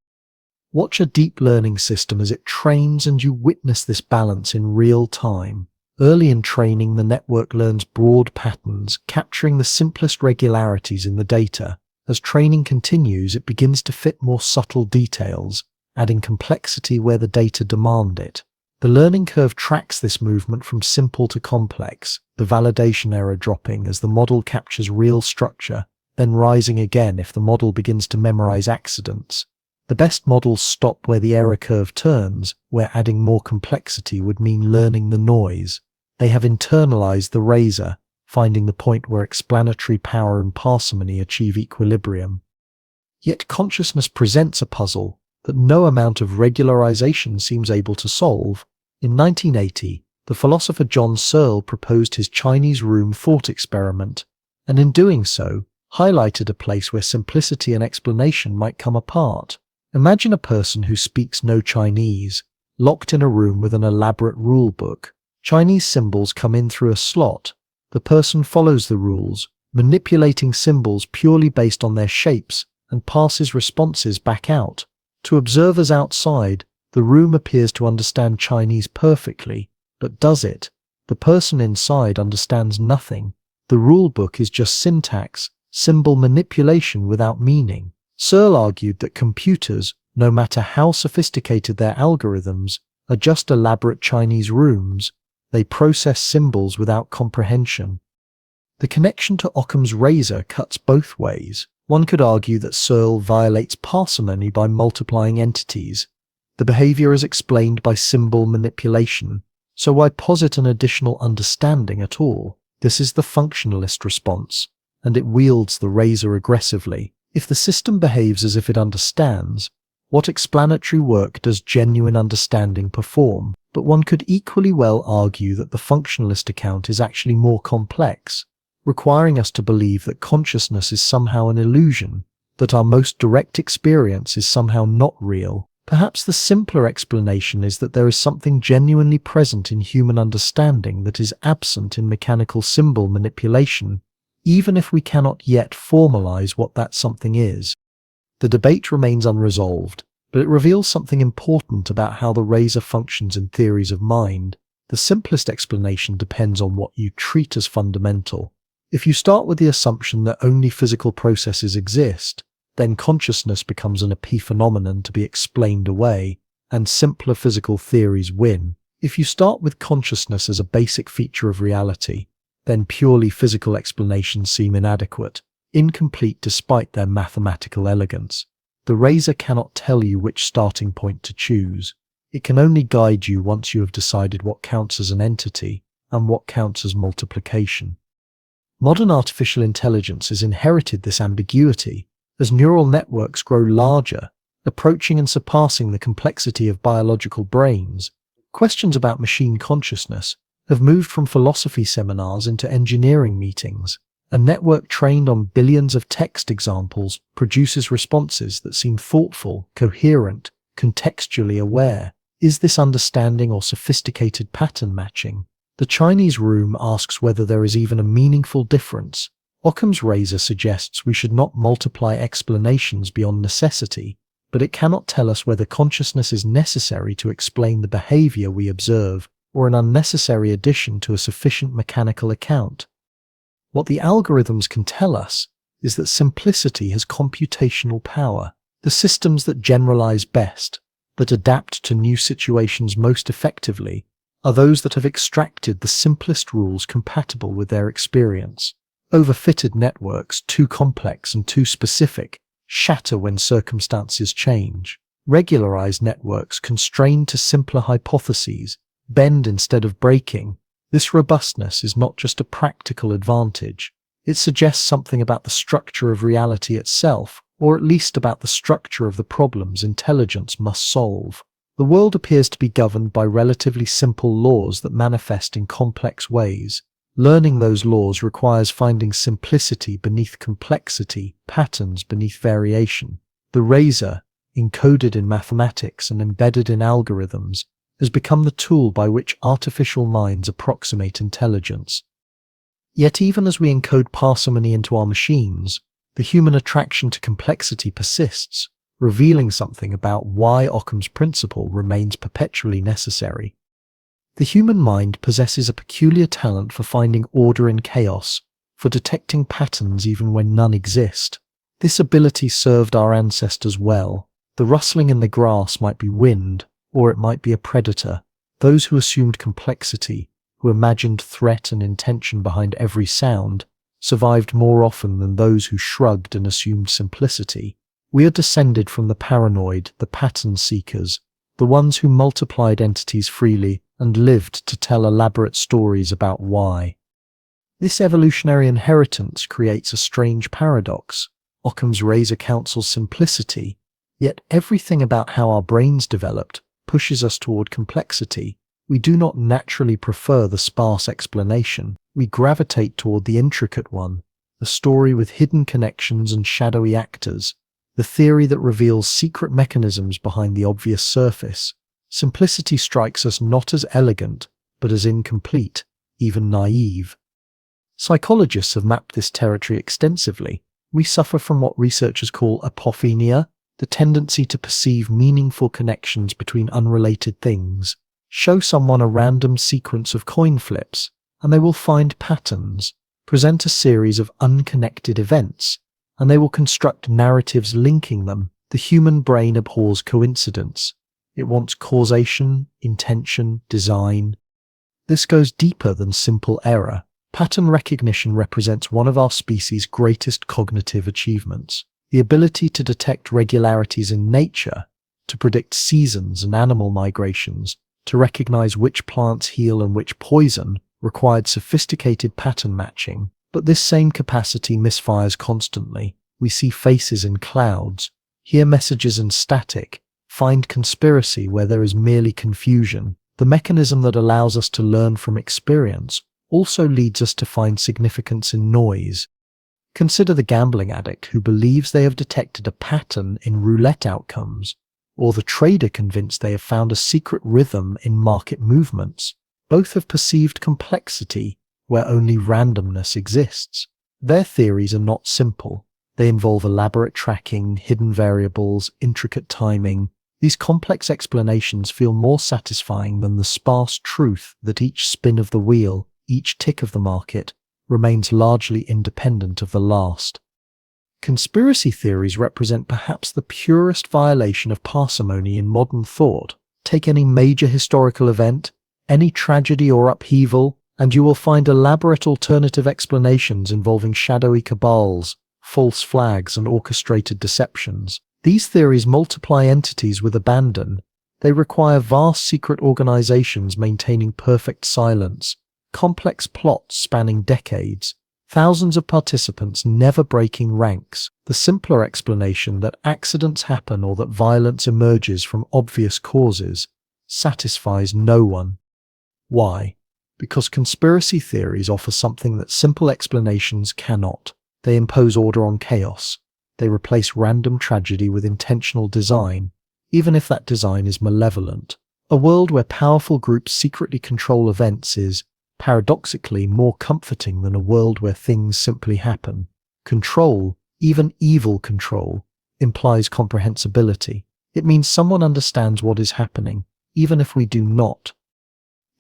[SPEAKER 1] Watch a deep learning system as it trains and you witness this balance in real time. Early in training, the network learns broad patterns, capturing the simplest regularities in the data. As training continues, it begins to fit more subtle details, adding complexity where the data demand it. The learning curve tracks this movement from simple to complex, the validation error dropping as the model captures real structure, then rising again if the model begins to memorize accidents. The best models stop where the error curve turns, where adding more complexity would mean learning the noise. They have internalized the razor, finding the point where explanatory power and parsimony achieve equilibrium. Yet consciousness presents a puzzle that no amount of regularization seems able to solve. In 1980, the philosopher John Searle proposed his Chinese room thought experiment, and in doing so, highlighted a place where simplicity and explanation might come apart. Imagine a person who speaks no Chinese, locked in a room with an elaborate rule book. Chinese symbols come in through a slot. The person follows the rules, manipulating symbols purely based on their shapes, and passes responses back out. To observers outside, the room appears to understand Chinese perfectly, but does it? The person inside understands nothing. The rule book is just syntax, symbol manipulation without meaning. Searle argued that computers, no matter how sophisticated their algorithms, are just elaborate Chinese rooms. They process symbols without comprehension. The connection to Occam's razor cuts both ways. One could argue that Searle violates parsimony by multiplying entities. The behavior is explained by symbol manipulation, so why posit an additional understanding at all? This is the functionalist response, and it wields the razor aggressively. If the system behaves as if it understands, what explanatory work does genuine understanding perform? But one could equally well argue that the functionalist account is actually more complex, requiring us to believe that consciousness is somehow an illusion, that our most direct experience is somehow not real. Perhaps the simpler explanation is that there is something genuinely present in human understanding that is absent in mechanical symbol manipulation, even if we cannot yet formalize what that something is. The debate remains unresolved, but it reveals something important about how the razor functions in theories of mind. The simplest explanation depends on what you treat as fundamental. If you start with the assumption that only physical processes exist, then consciousness becomes an epiphenomenon to be explained away, and simpler physical theories win. If you start with consciousness as a basic feature of reality, then purely physical explanations seem inadequate, incomplete despite their mathematical elegance. The razor cannot tell you which starting point to choose. It can only guide you once you have decided what counts as an entity and what counts as multiplication. Modern artificial intelligence has inherited this ambiguity. As neural networks grow larger, approaching and surpassing the complexity of biological brains, questions about machine consciousness have moved from philosophy seminars into engineering meetings. A network trained on billions of text examples produces responses that seem thoughtful, coherent, contextually aware. Is this understanding or sophisticated pattern matching? The Chinese room asks whether there is even a meaningful difference. Occam's razor suggests we should not multiply explanations beyond necessity, but it cannot tell us whether consciousness is necessary to explain the behavior we observe, or an unnecessary addition to a sufficient mechanical account. What the algorithms can tell us is that simplicity has computational power. The systems that generalize best, that adapt to new situations most effectively, are those that have extracted the simplest rules compatible with their experience. Overfitted networks, too complex and too specific, shatter when circumstances change. Regularized networks, constrained to simpler hypotheses, bend instead of breaking. This robustness is not just a practical advantage. It suggests something about the structure of reality itself, or at least about the structure of the problems intelligence must solve. The world appears to be governed by relatively simple laws that manifest in complex ways. Learning those laws requires finding simplicity beneath complexity, patterns beneath variation. The razor, encoded in mathematics and embedded in algorithms, has become the tool by which artificial minds approximate intelligence. Yet even as we encode parsimony into our machines, the human attraction to complexity persists, revealing something about why Occam's principle remains perpetually necessary. The human mind possesses a peculiar talent for finding order in chaos, for detecting patterns even when none exist. This ability served our ancestors well. The rustling in the grass might be wind, or it might be a predator. Those who assumed complexity, who imagined threat and intention behind every sound, survived more often than those who shrugged and assumed simplicity. We are descended from the paranoid, the pattern seekers, the ones who multiplied entities freely and lived to tell elaborate stories about why. This evolutionary inheritance creates a strange paradox. Occam's razor counsels simplicity, yet everything about how our brains developed pushes us toward complexity. We do not naturally prefer the sparse explanation. We gravitate toward the intricate one, the story with hidden connections and shadowy actors, the theory that reveals secret mechanisms behind the obvious surface. Simplicity strikes us not as elegant, but as incomplete, even naive. Psychologists have mapped this territory extensively. We suffer from what researchers call apophenia, the tendency to perceive meaningful connections between unrelated things. Show someone a random sequence of coin flips, and they will find patterns. Present a series of unconnected events, and they will construct narratives linking them. The human brain abhors coincidence. It wants causation, intention, design. This goes deeper than simple error. Pattern recognition represents one of our species' greatest cognitive achievements. The ability to detect regularities in nature, to predict seasons and animal migrations, to recognize which plants heal and which poison, required sophisticated pattern matching. But this same capacity misfires constantly. We see faces in clouds, hear messages in static, find conspiracy where there is merely confusion. The mechanism that allows us to learn from experience also leads us to find significance in noise. Consider the gambling addict who believes they have detected a pattern in roulette outcomes, or the trader convinced they have found a secret rhythm in market movements. Both have perceived complexity where only randomness exists. Their theories are not simple. They involve elaborate tracking, hidden variables, intricate timing. These complex explanations feel more satisfying than the sparse truth that each spin of the wheel, each tick of the market, remains largely independent of the last. Conspiracy theories represent perhaps the purest violation of parsimony in modern thought. Take any major historical event, any tragedy or upheaval, and you will find elaborate alternative explanations involving shadowy cabals, false flags, and orchestrated deceptions. These theories multiply entities with abandon. They require vast secret organizations maintaining perfect silence, complex plots spanning decades, thousands of participants never breaking ranks. The simpler explanation that accidents happen or that violence emerges from obvious causes satisfies no one. Why? Because conspiracy theories offer something that simple explanations cannot. They impose order on chaos. They replace random tragedy with intentional design, even if that design is malevolent. A world where powerful groups secretly control events is, paradoxically, more comforting than a world where things simply happen. Control, even evil control, implies comprehensibility. It means someone understands what is happening, even if we do not.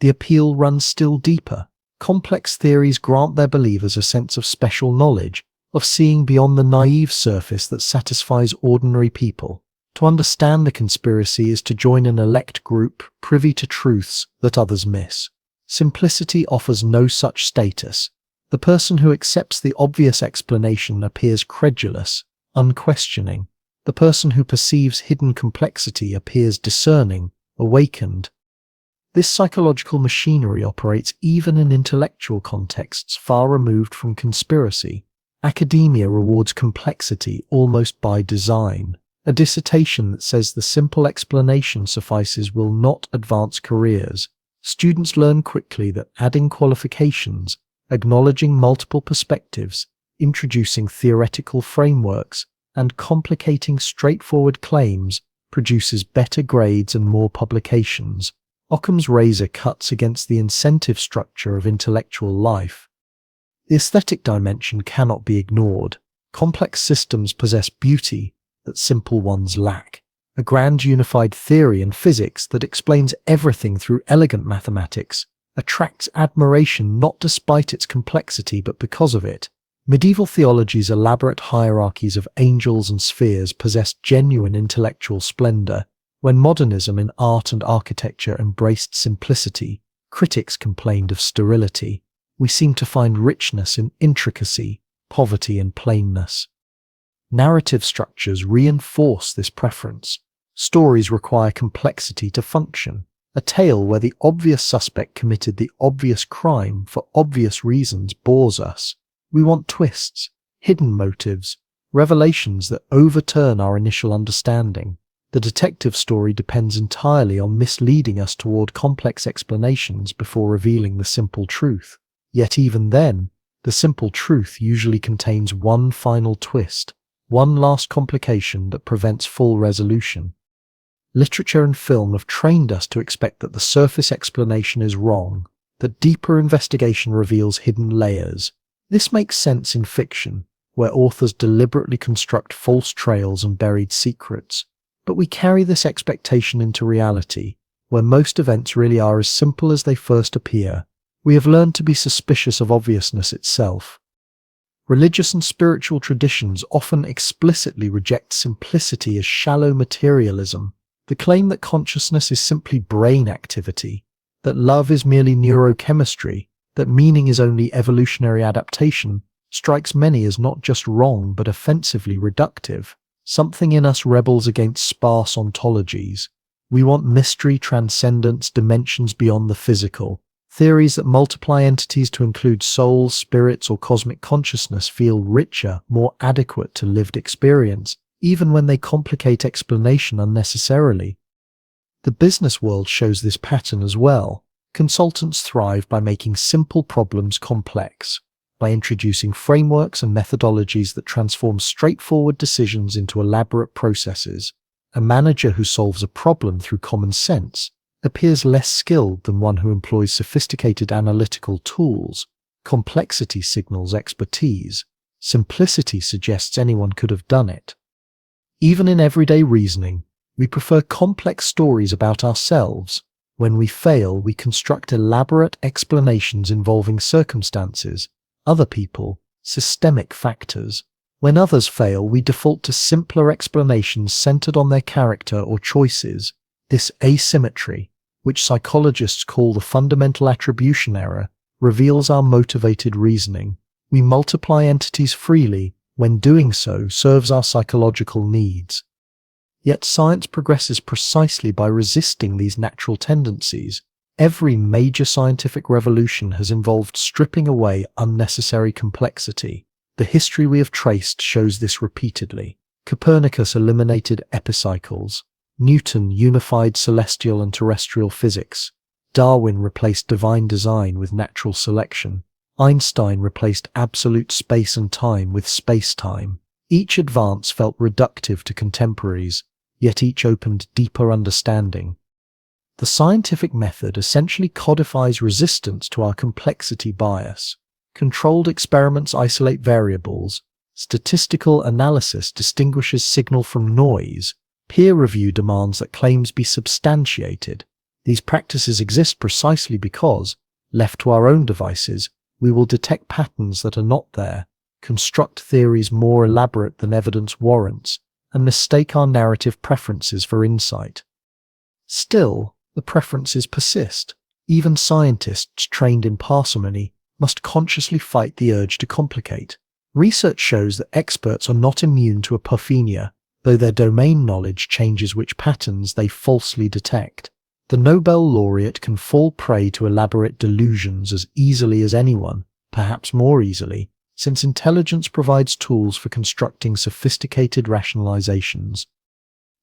[SPEAKER 1] The appeal runs still deeper. Complex theories grant their believers a sense of special knowledge, of seeing beyond the naive surface that satisfies ordinary people. To understand the conspiracy is to join an elect group privy to truths that others miss. Simplicity offers no such status. The person who accepts the obvious explanation appears credulous, unquestioning. The person who perceives hidden complexity appears discerning, awakened. This psychological machinery operates even in intellectual contexts far removed from conspiracy. Academia rewards complexity almost by design. A dissertation that says the simple explanation suffices will not advance careers. Students learn quickly that adding qualifications, acknowledging multiple perspectives, introducing theoretical frameworks, and complicating straightforward claims produces better grades and more publications. Occam's razor cuts against the incentive structure of intellectual life. The aesthetic dimension cannot be ignored. Complex systems possess beauty that simple ones lack. A grand unified theory in physics that explains everything through elegant mathematics attracts admiration not despite its complexity but because of it. Medieval theology's elaborate hierarchies of angels and spheres possessed genuine intellectual splendor. When modernism in art and architecture embraced simplicity, critics complained of sterility. We seem to find richness in intricacy, poverty in plainness. Narrative structures reinforce this preference. Stories require complexity to function. A tale where the obvious suspect committed the obvious crime for obvious reasons bores us. We want twists, hidden motives, revelations that overturn our initial understanding. The detective story depends entirely on misleading us toward complex explanations before revealing the simple truth. Yet even then, the simple truth usually contains one final twist, one last complication that prevents full resolution. Literature and film have trained us to expect that the surface explanation is wrong, that deeper investigation reveals hidden layers. This makes sense in fiction, where authors deliberately construct false trails and buried secrets. But we carry this expectation into reality, where most events really are as simple as they first appear. We have learned to be suspicious of obviousness itself. Religious and spiritual traditions often explicitly reject simplicity as shallow materialism. The claim that consciousness is simply brain activity, that love is merely neurochemistry, that meaning is only evolutionary adaptation, strikes many as not just wrong but offensively reductive. Something in us rebels against sparse ontologies. We want mystery, transcendence, dimensions beyond the physical. Theories that multiply entities to include souls, spirits, or cosmic consciousness feel richer, more adequate to lived experience, even when they complicate explanation unnecessarily. The business world shows this pattern as well. Consultants thrive by making simple problems complex, by introducing frameworks and methodologies that transform straightforward decisions into elaborate processes. A manager who solves a problem through common sense appears less skilled than one who employs sophisticated analytical tools. Complexity signals expertise. Simplicity suggests anyone could have done it. Even in everyday reasoning, we prefer complex stories about ourselves. When we fail, we construct elaborate explanations involving circumstances, other people, systemic factors. When others fail, we default to simpler explanations centered on their character or choices. This asymmetry, which psychologists call the fundamental attribution error, reveals our motivated reasoning. We multiply entities freely when doing so serves our psychological needs. Yet science progresses precisely by resisting these natural tendencies. Every major scientific revolution has involved stripping away unnecessary complexity. The history we have traced shows this repeatedly. Copernicus eliminated epicycles. Newton unified celestial and terrestrial physics. Darwin replaced divine design with natural selection. Einstein replaced absolute space and time with space-time. Each advance felt reductive to contemporaries, yet each opened deeper understanding. The scientific method essentially codifies resistance to our complexity bias. Controlled experiments isolate variables. Statistical analysis distinguishes signal from noise. Peer review demands that claims be substantiated. These practices exist precisely because, left to our own devices, we will detect patterns that are not there, construct theories more elaborate than evidence warrants, and mistake our narrative preferences for insight. Still, the preferences persist. Even scientists trained in parsimony must consciously fight the urge to complicate. Research shows that experts are not immune to apophenia, though their domain knowledge changes which patterns they falsely detect. The Nobel laureate can fall prey to elaborate delusions as easily as anyone, perhaps more easily, since intelligence provides tools for constructing sophisticated rationalizations.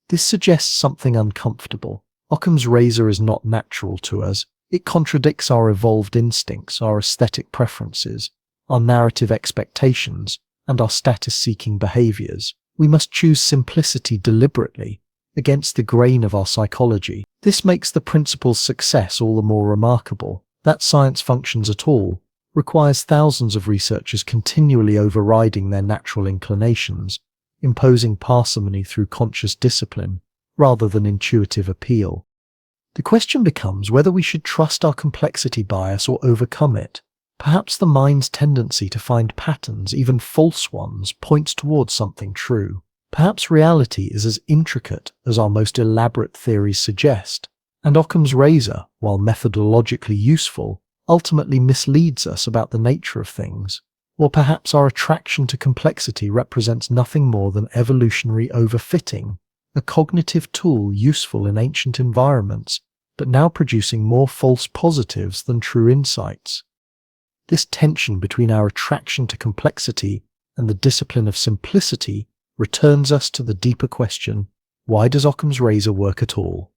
[SPEAKER 1] This suggests something uncomfortable. Occam's razor is not natural to us. It contradicts our evolved instincts, our aesthetic preferences, our narrative expectations, and our status-seeking behaviors. We must choose simplicity deliberately, against the grain of our psychology. This makes the principle's success all the more remarkable. That science functions at all requires thousands of researchers continually overriding their natural inclinations, imposing parsimony through conscious discipline, rather than intuitive appeal. The question becomes whether we should trust our complexity bias or overcome it. Perhaps the mind's tendency to find patterns, even false ones, points towards something true. Perhaps reality is as intricate as our most elaborate theories suggest, and Occam's razor, while methodologically useful, ultimately misleads us about the nature of things. Or perhaps our attraction to complexity represents nothing more than evolutionary overfitting, a cognitive tool useful in ancient environments, but now producing more false positives than true insights. This tension between our attraction to complexity and the discipline of simplicity returns us to the deeper question, why does Occam's razor work at all?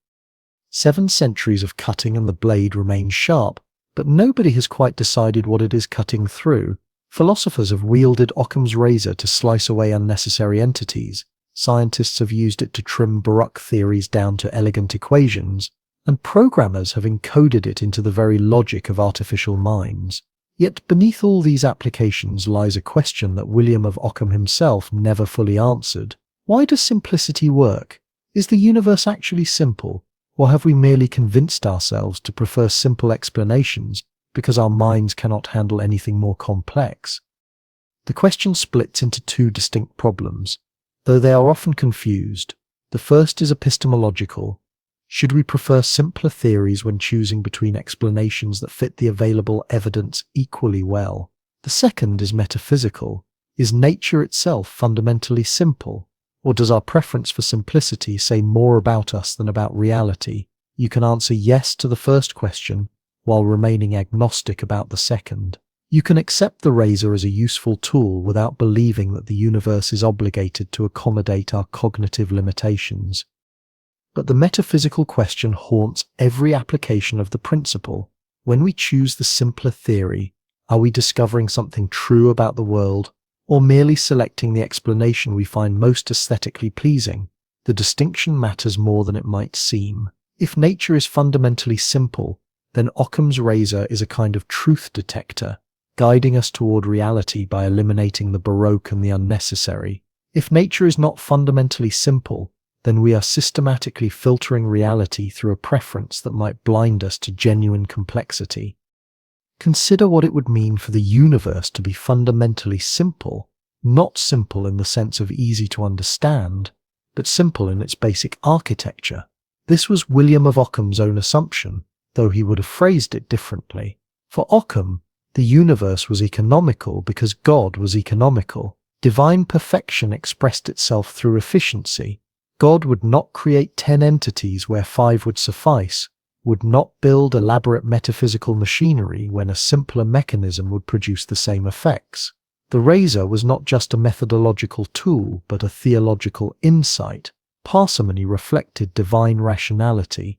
[SPEAKER 1] 7 centuries of cutting and the blade remains sharp, but nobody has quite decided what it is cutting through. Philosophers have wielded Occam's razor to slice away unnecessary entities. Scientists have used it to trim baroque theories down to elegant equations, and programmers have encoded it into the very logic of artificial minds. Yet beneath all these applications lies a question that William of Ockham himself never fully answered. Why does simplicity work? Is the universe actually simple, or have we merely convinced ourselves to prefer simple explanations because our minds cannot handle anything more complex? The question splits into 2 distinct problems, though they are often confused. The first is epistemological. Should we prefer simpler theories when choosing between explanations that fit the available evidence equally well? The second is metaphysical. Is nature itself fundamentally simple? Or does our preference for simplicity say more about us than about reality? You can answer yes to the first question while remaining agnostic about the second. You can accept the razor as a useful tool without believing that the universe is obligated to accommodate our cognitive limitations. But the metaphysical question haunts every application of the principle. When we choose the simpler theory, are we discovering something true about the world, or merely selecting the explanation we find most aesthetically pleasing? The distinction matters more than it might seem. If nature is fundamentally simple, then Occam's razor is a kind of truth detector, guiding us toward reality by eliminating the baroque and the unnecessary. If nature is not fundamentally simple, then we are systematically filtering reality through a preference that might blind us to genuine complexity. Consider what it would mean for the universe to be fundamentally simple, not simple in the sense of easy to understand, but simple in its basic architecture. This was William of Ockham's own assumption, though he would have phrased it differently. For Occam, the universe was economical because God was economical. Divine perfection expressed itself through efficiency. God would not create 10 entities where 5 would suffice, would not build elaborate metaphysical machinery when a simpler mechanism would produce the same effects. The razor was not just a methodological tool, but a theological insight. Parsimony reflected divine rationality.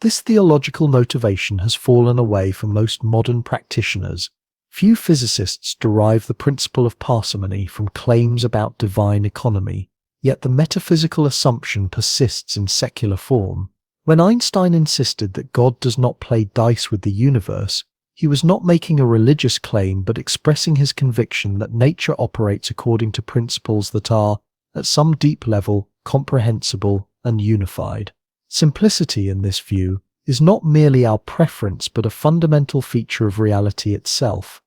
[SPEAKER 1] This theological motivation has fallen away for most modern practitioners. Few physicists derive the principle of parsimony from claims about divine economy, yet the metaphysical assumption persists in secular form. When Einstein insisted that God does not play dice with the universe, he was not making a religious claim but expressing his conviction that nature operates according to principles that are, at some deep level, comprehensible and unified. Simplicity, in this view, is not merely our preference but a fundamental feature of reality itself.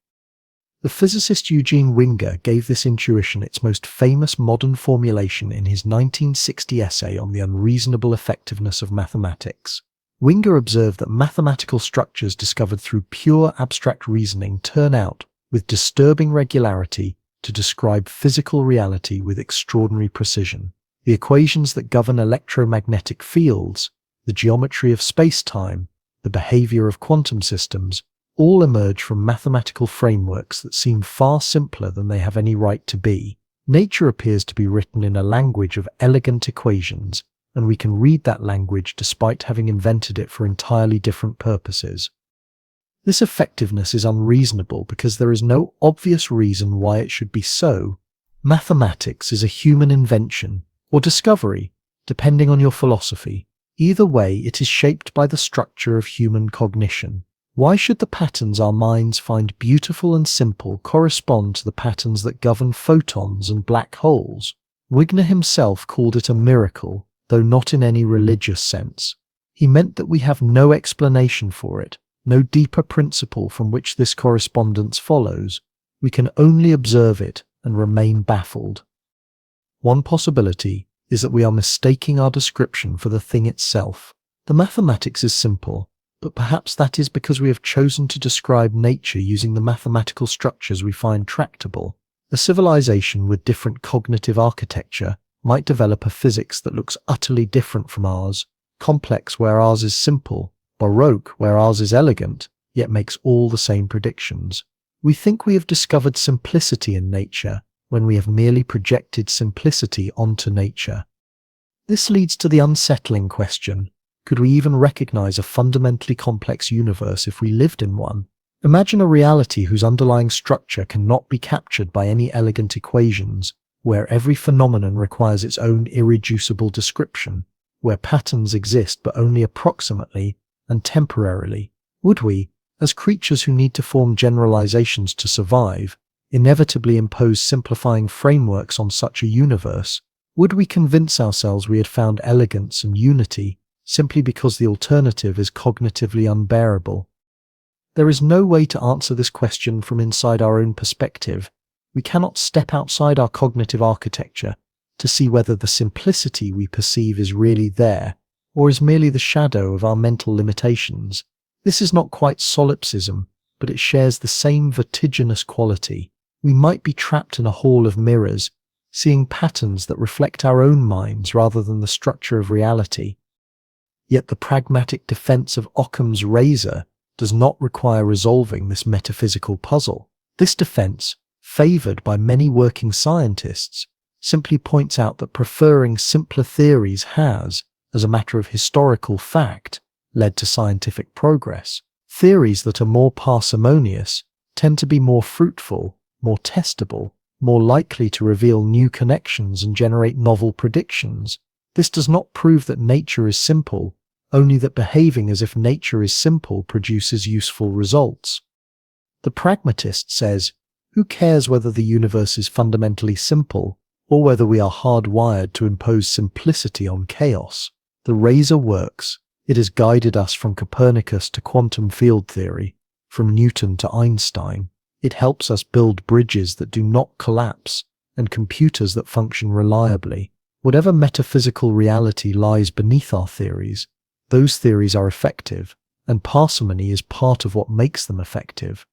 [SPEAKER 1] The physicist Eugene Wigner gave this intuition its most famous modern formulation in his 1960 essay on the unreasonable effectiveness of mathematics. Wigner observed that mathematical structures discovered through pure abstract reasoning turn out, with disturbing regularity, to describe physical reality with extraordinary precision. The equations that govern electromagnetic fields, the geometry of space-time, the behavior of quantum systems, all emerge from mathematical frameworks that seem far simpler than they have any right to be. Nature appears to be written in a language of elegant equations, and we can read that language despite having invented it for entirely different purposes. This effectiveness is unreasonable because there is no obvious reason why it should be so. Mathematics is a human invention, or discovery, depending on your philosophy. Either way, it is shaped by the structure of human cognition. Why should the patterns our minds find beautiful and simple correspond to the patterns that govern photons and black holes? Wigner himself called it a miracle, though not in any religious sense. He meant that we have no explanation for it, no deeper principle from which this correspondence follows. We can only observe it and remain baffled. One possibility is that we are mistaking our description for the thing itself. The mathematics is simple, but perhaps that is because we have chosen to describe nature using the mathematical structures we find tractable. A civilization with different cognitive architecture might develop a physics that looks utterly different from ours, complex where ours is simple, baroque where ours is elegant, yet makes all the same predictions. We think we have discovered simplicity in nature, when we have merely projected simplicity onto nature. This leads to the unsettling question: could we even recognize a fundamentally complex universe if we lived in one? Imagine a reality whose underlying structure cannot be captured by any elegant equations, where every phenomenon requires its own irreducible description, where patterns exist but only approximately and temporarily. Would we, as creatures who need to form generalizations to survive, inevitably impose simplifying frameworks on such a universe? Would we convince ourselves we had found elegance and unity simply because the alternative is cognitively unbearable? There is no way to answer this question from inside our own perspective. We cannot step outside our cognitive architecture to see whether the simplicity we perceive is really there, or is merely the shadow of our mental limitations? This is not quite solipsism, but it shares the same vertiginous quality. We might be trapped in a hall of mirrors, seeing patterns that reflect our own minds rather than the structure of reality. Yet the pragmatic defense of Occam's razor does not require resolving this metaphysical puzzle. This defense, favored by many working scientists, simply points out that preferring simpler theories has, as a matter of historical fact, led to scientific progress. Theories that are more parsimonious tend to be more fruitful, more testable, more likely to reveal new connections and generate novel predictions. This does not prove that nature is simple, only that behaving as if nature is simple produces useful results. The pragmatist says, who cares whether the universe is fundamentally simple, or whether we are hardwired to impose simplicity on chaos? The razor works. It has guided us from Copernicus to quantum field theory, from Newton to Einstein. It helps us build bridges that do not collapse and computers that function reliably. Whatever metaphysical reality lies beneath our theories, those theories are effective, and parsimony is part of what makes them effective.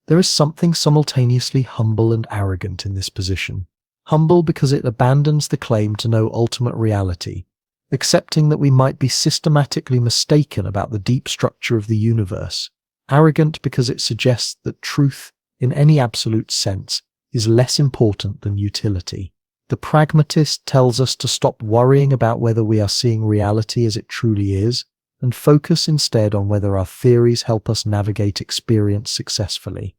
[SPEAKER 1] There is something simultaneously humble and arrogant in this position. Humble because it abandons the claim to know ultimate reality, accepting that we might be systematically mistaken about the deep structure of the universe. Arrogant because it suggests that truth, in any absolute sense, is less important than utility. The pragmatist tells us to stop worrying about whether we are seeing reality as it truly is, and focus instead on whether our theories help us navigate experience successfully.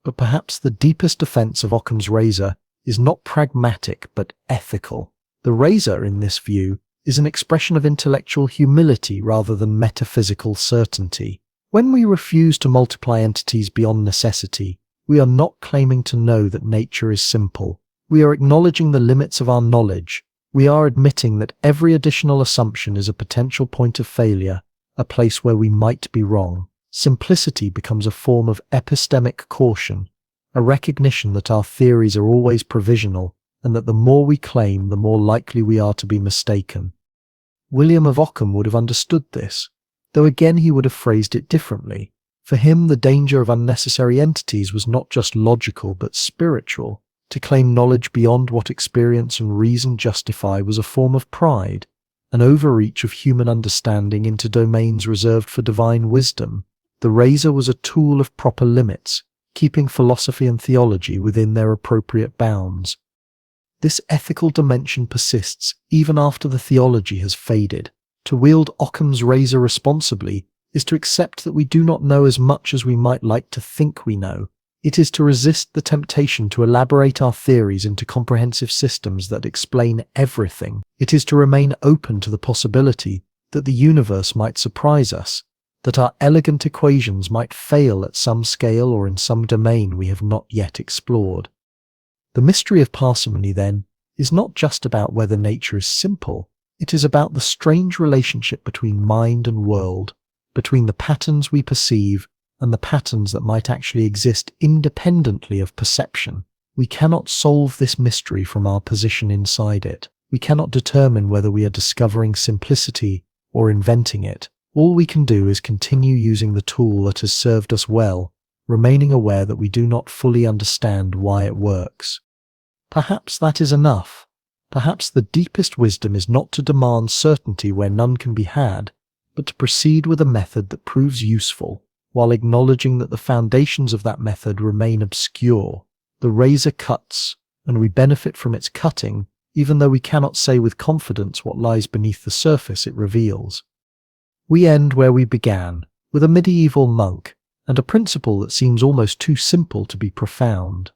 [SPEAKER 1] But perhaps the deepest defense of Occam's razor is not pragmatic but ethical. The razor, in this view, is an expression of intellectual humility rather than metaphysical certainty. When we refuse to multiply entities beyond necessity, we are not claiming to know that nature is simple. We are acknowledging the limits of our knowledge. We are admitting that every additional assumption is a potential point of failure, a place where we might be wrong. Simplicity becomes a form of epistemic caution, a recognition that our theories are always provisional, and that the more we claim, the more likely we are to be mistaken. William of Ockham would have understood this, though again he would have phrased it differently. For him, the danger of unnecessary entities was not just logical but spiritual. To claim knowledge beyond what experience and reason justify was a form of pride, an overreach of human understanding into domains reserved for divine wisdom. The razor was a tool of proper limits, keeping philosophy and theology within their appropriate bounds. This ethical dimension persists even after the theology has faded. To wield Occam's razor responsibly is to accept that we do not know as much as we might like to think we know. It is to resist the temptation to elaborate our theories into comprehensive systems that explain everything. It is to remain open to the possibility that the universe might surprise us, that our elegant equations might fail at some scale or in some domain we have not yet explored. The mystery of parsimony, then, is not just about whether nature is simple. It is about the strange relationship between mind and world, between the patterns we perceive and the patterns that might actually exist independently of perception. We cannot solve this mystery from our position inside it. We cannot determine whether we are discovering simplicity or inventing it. All we can do is continue using the tool that has served us well, remaining aware that we do not fully understand why it works. Perhaps that is enough. Perhaps the deepest wisdom is not to demand certainty where none can be had, but to proceed with a method that proves useful, while acknowledging that the foundations of that method remain obscure. The razor cuts, and we benefit from its cutting, even though we cannot say with confidence what lies beneath the surface it reveals. We end where we began, with a medieval monk, and a principle that seems almost too simple to be profound.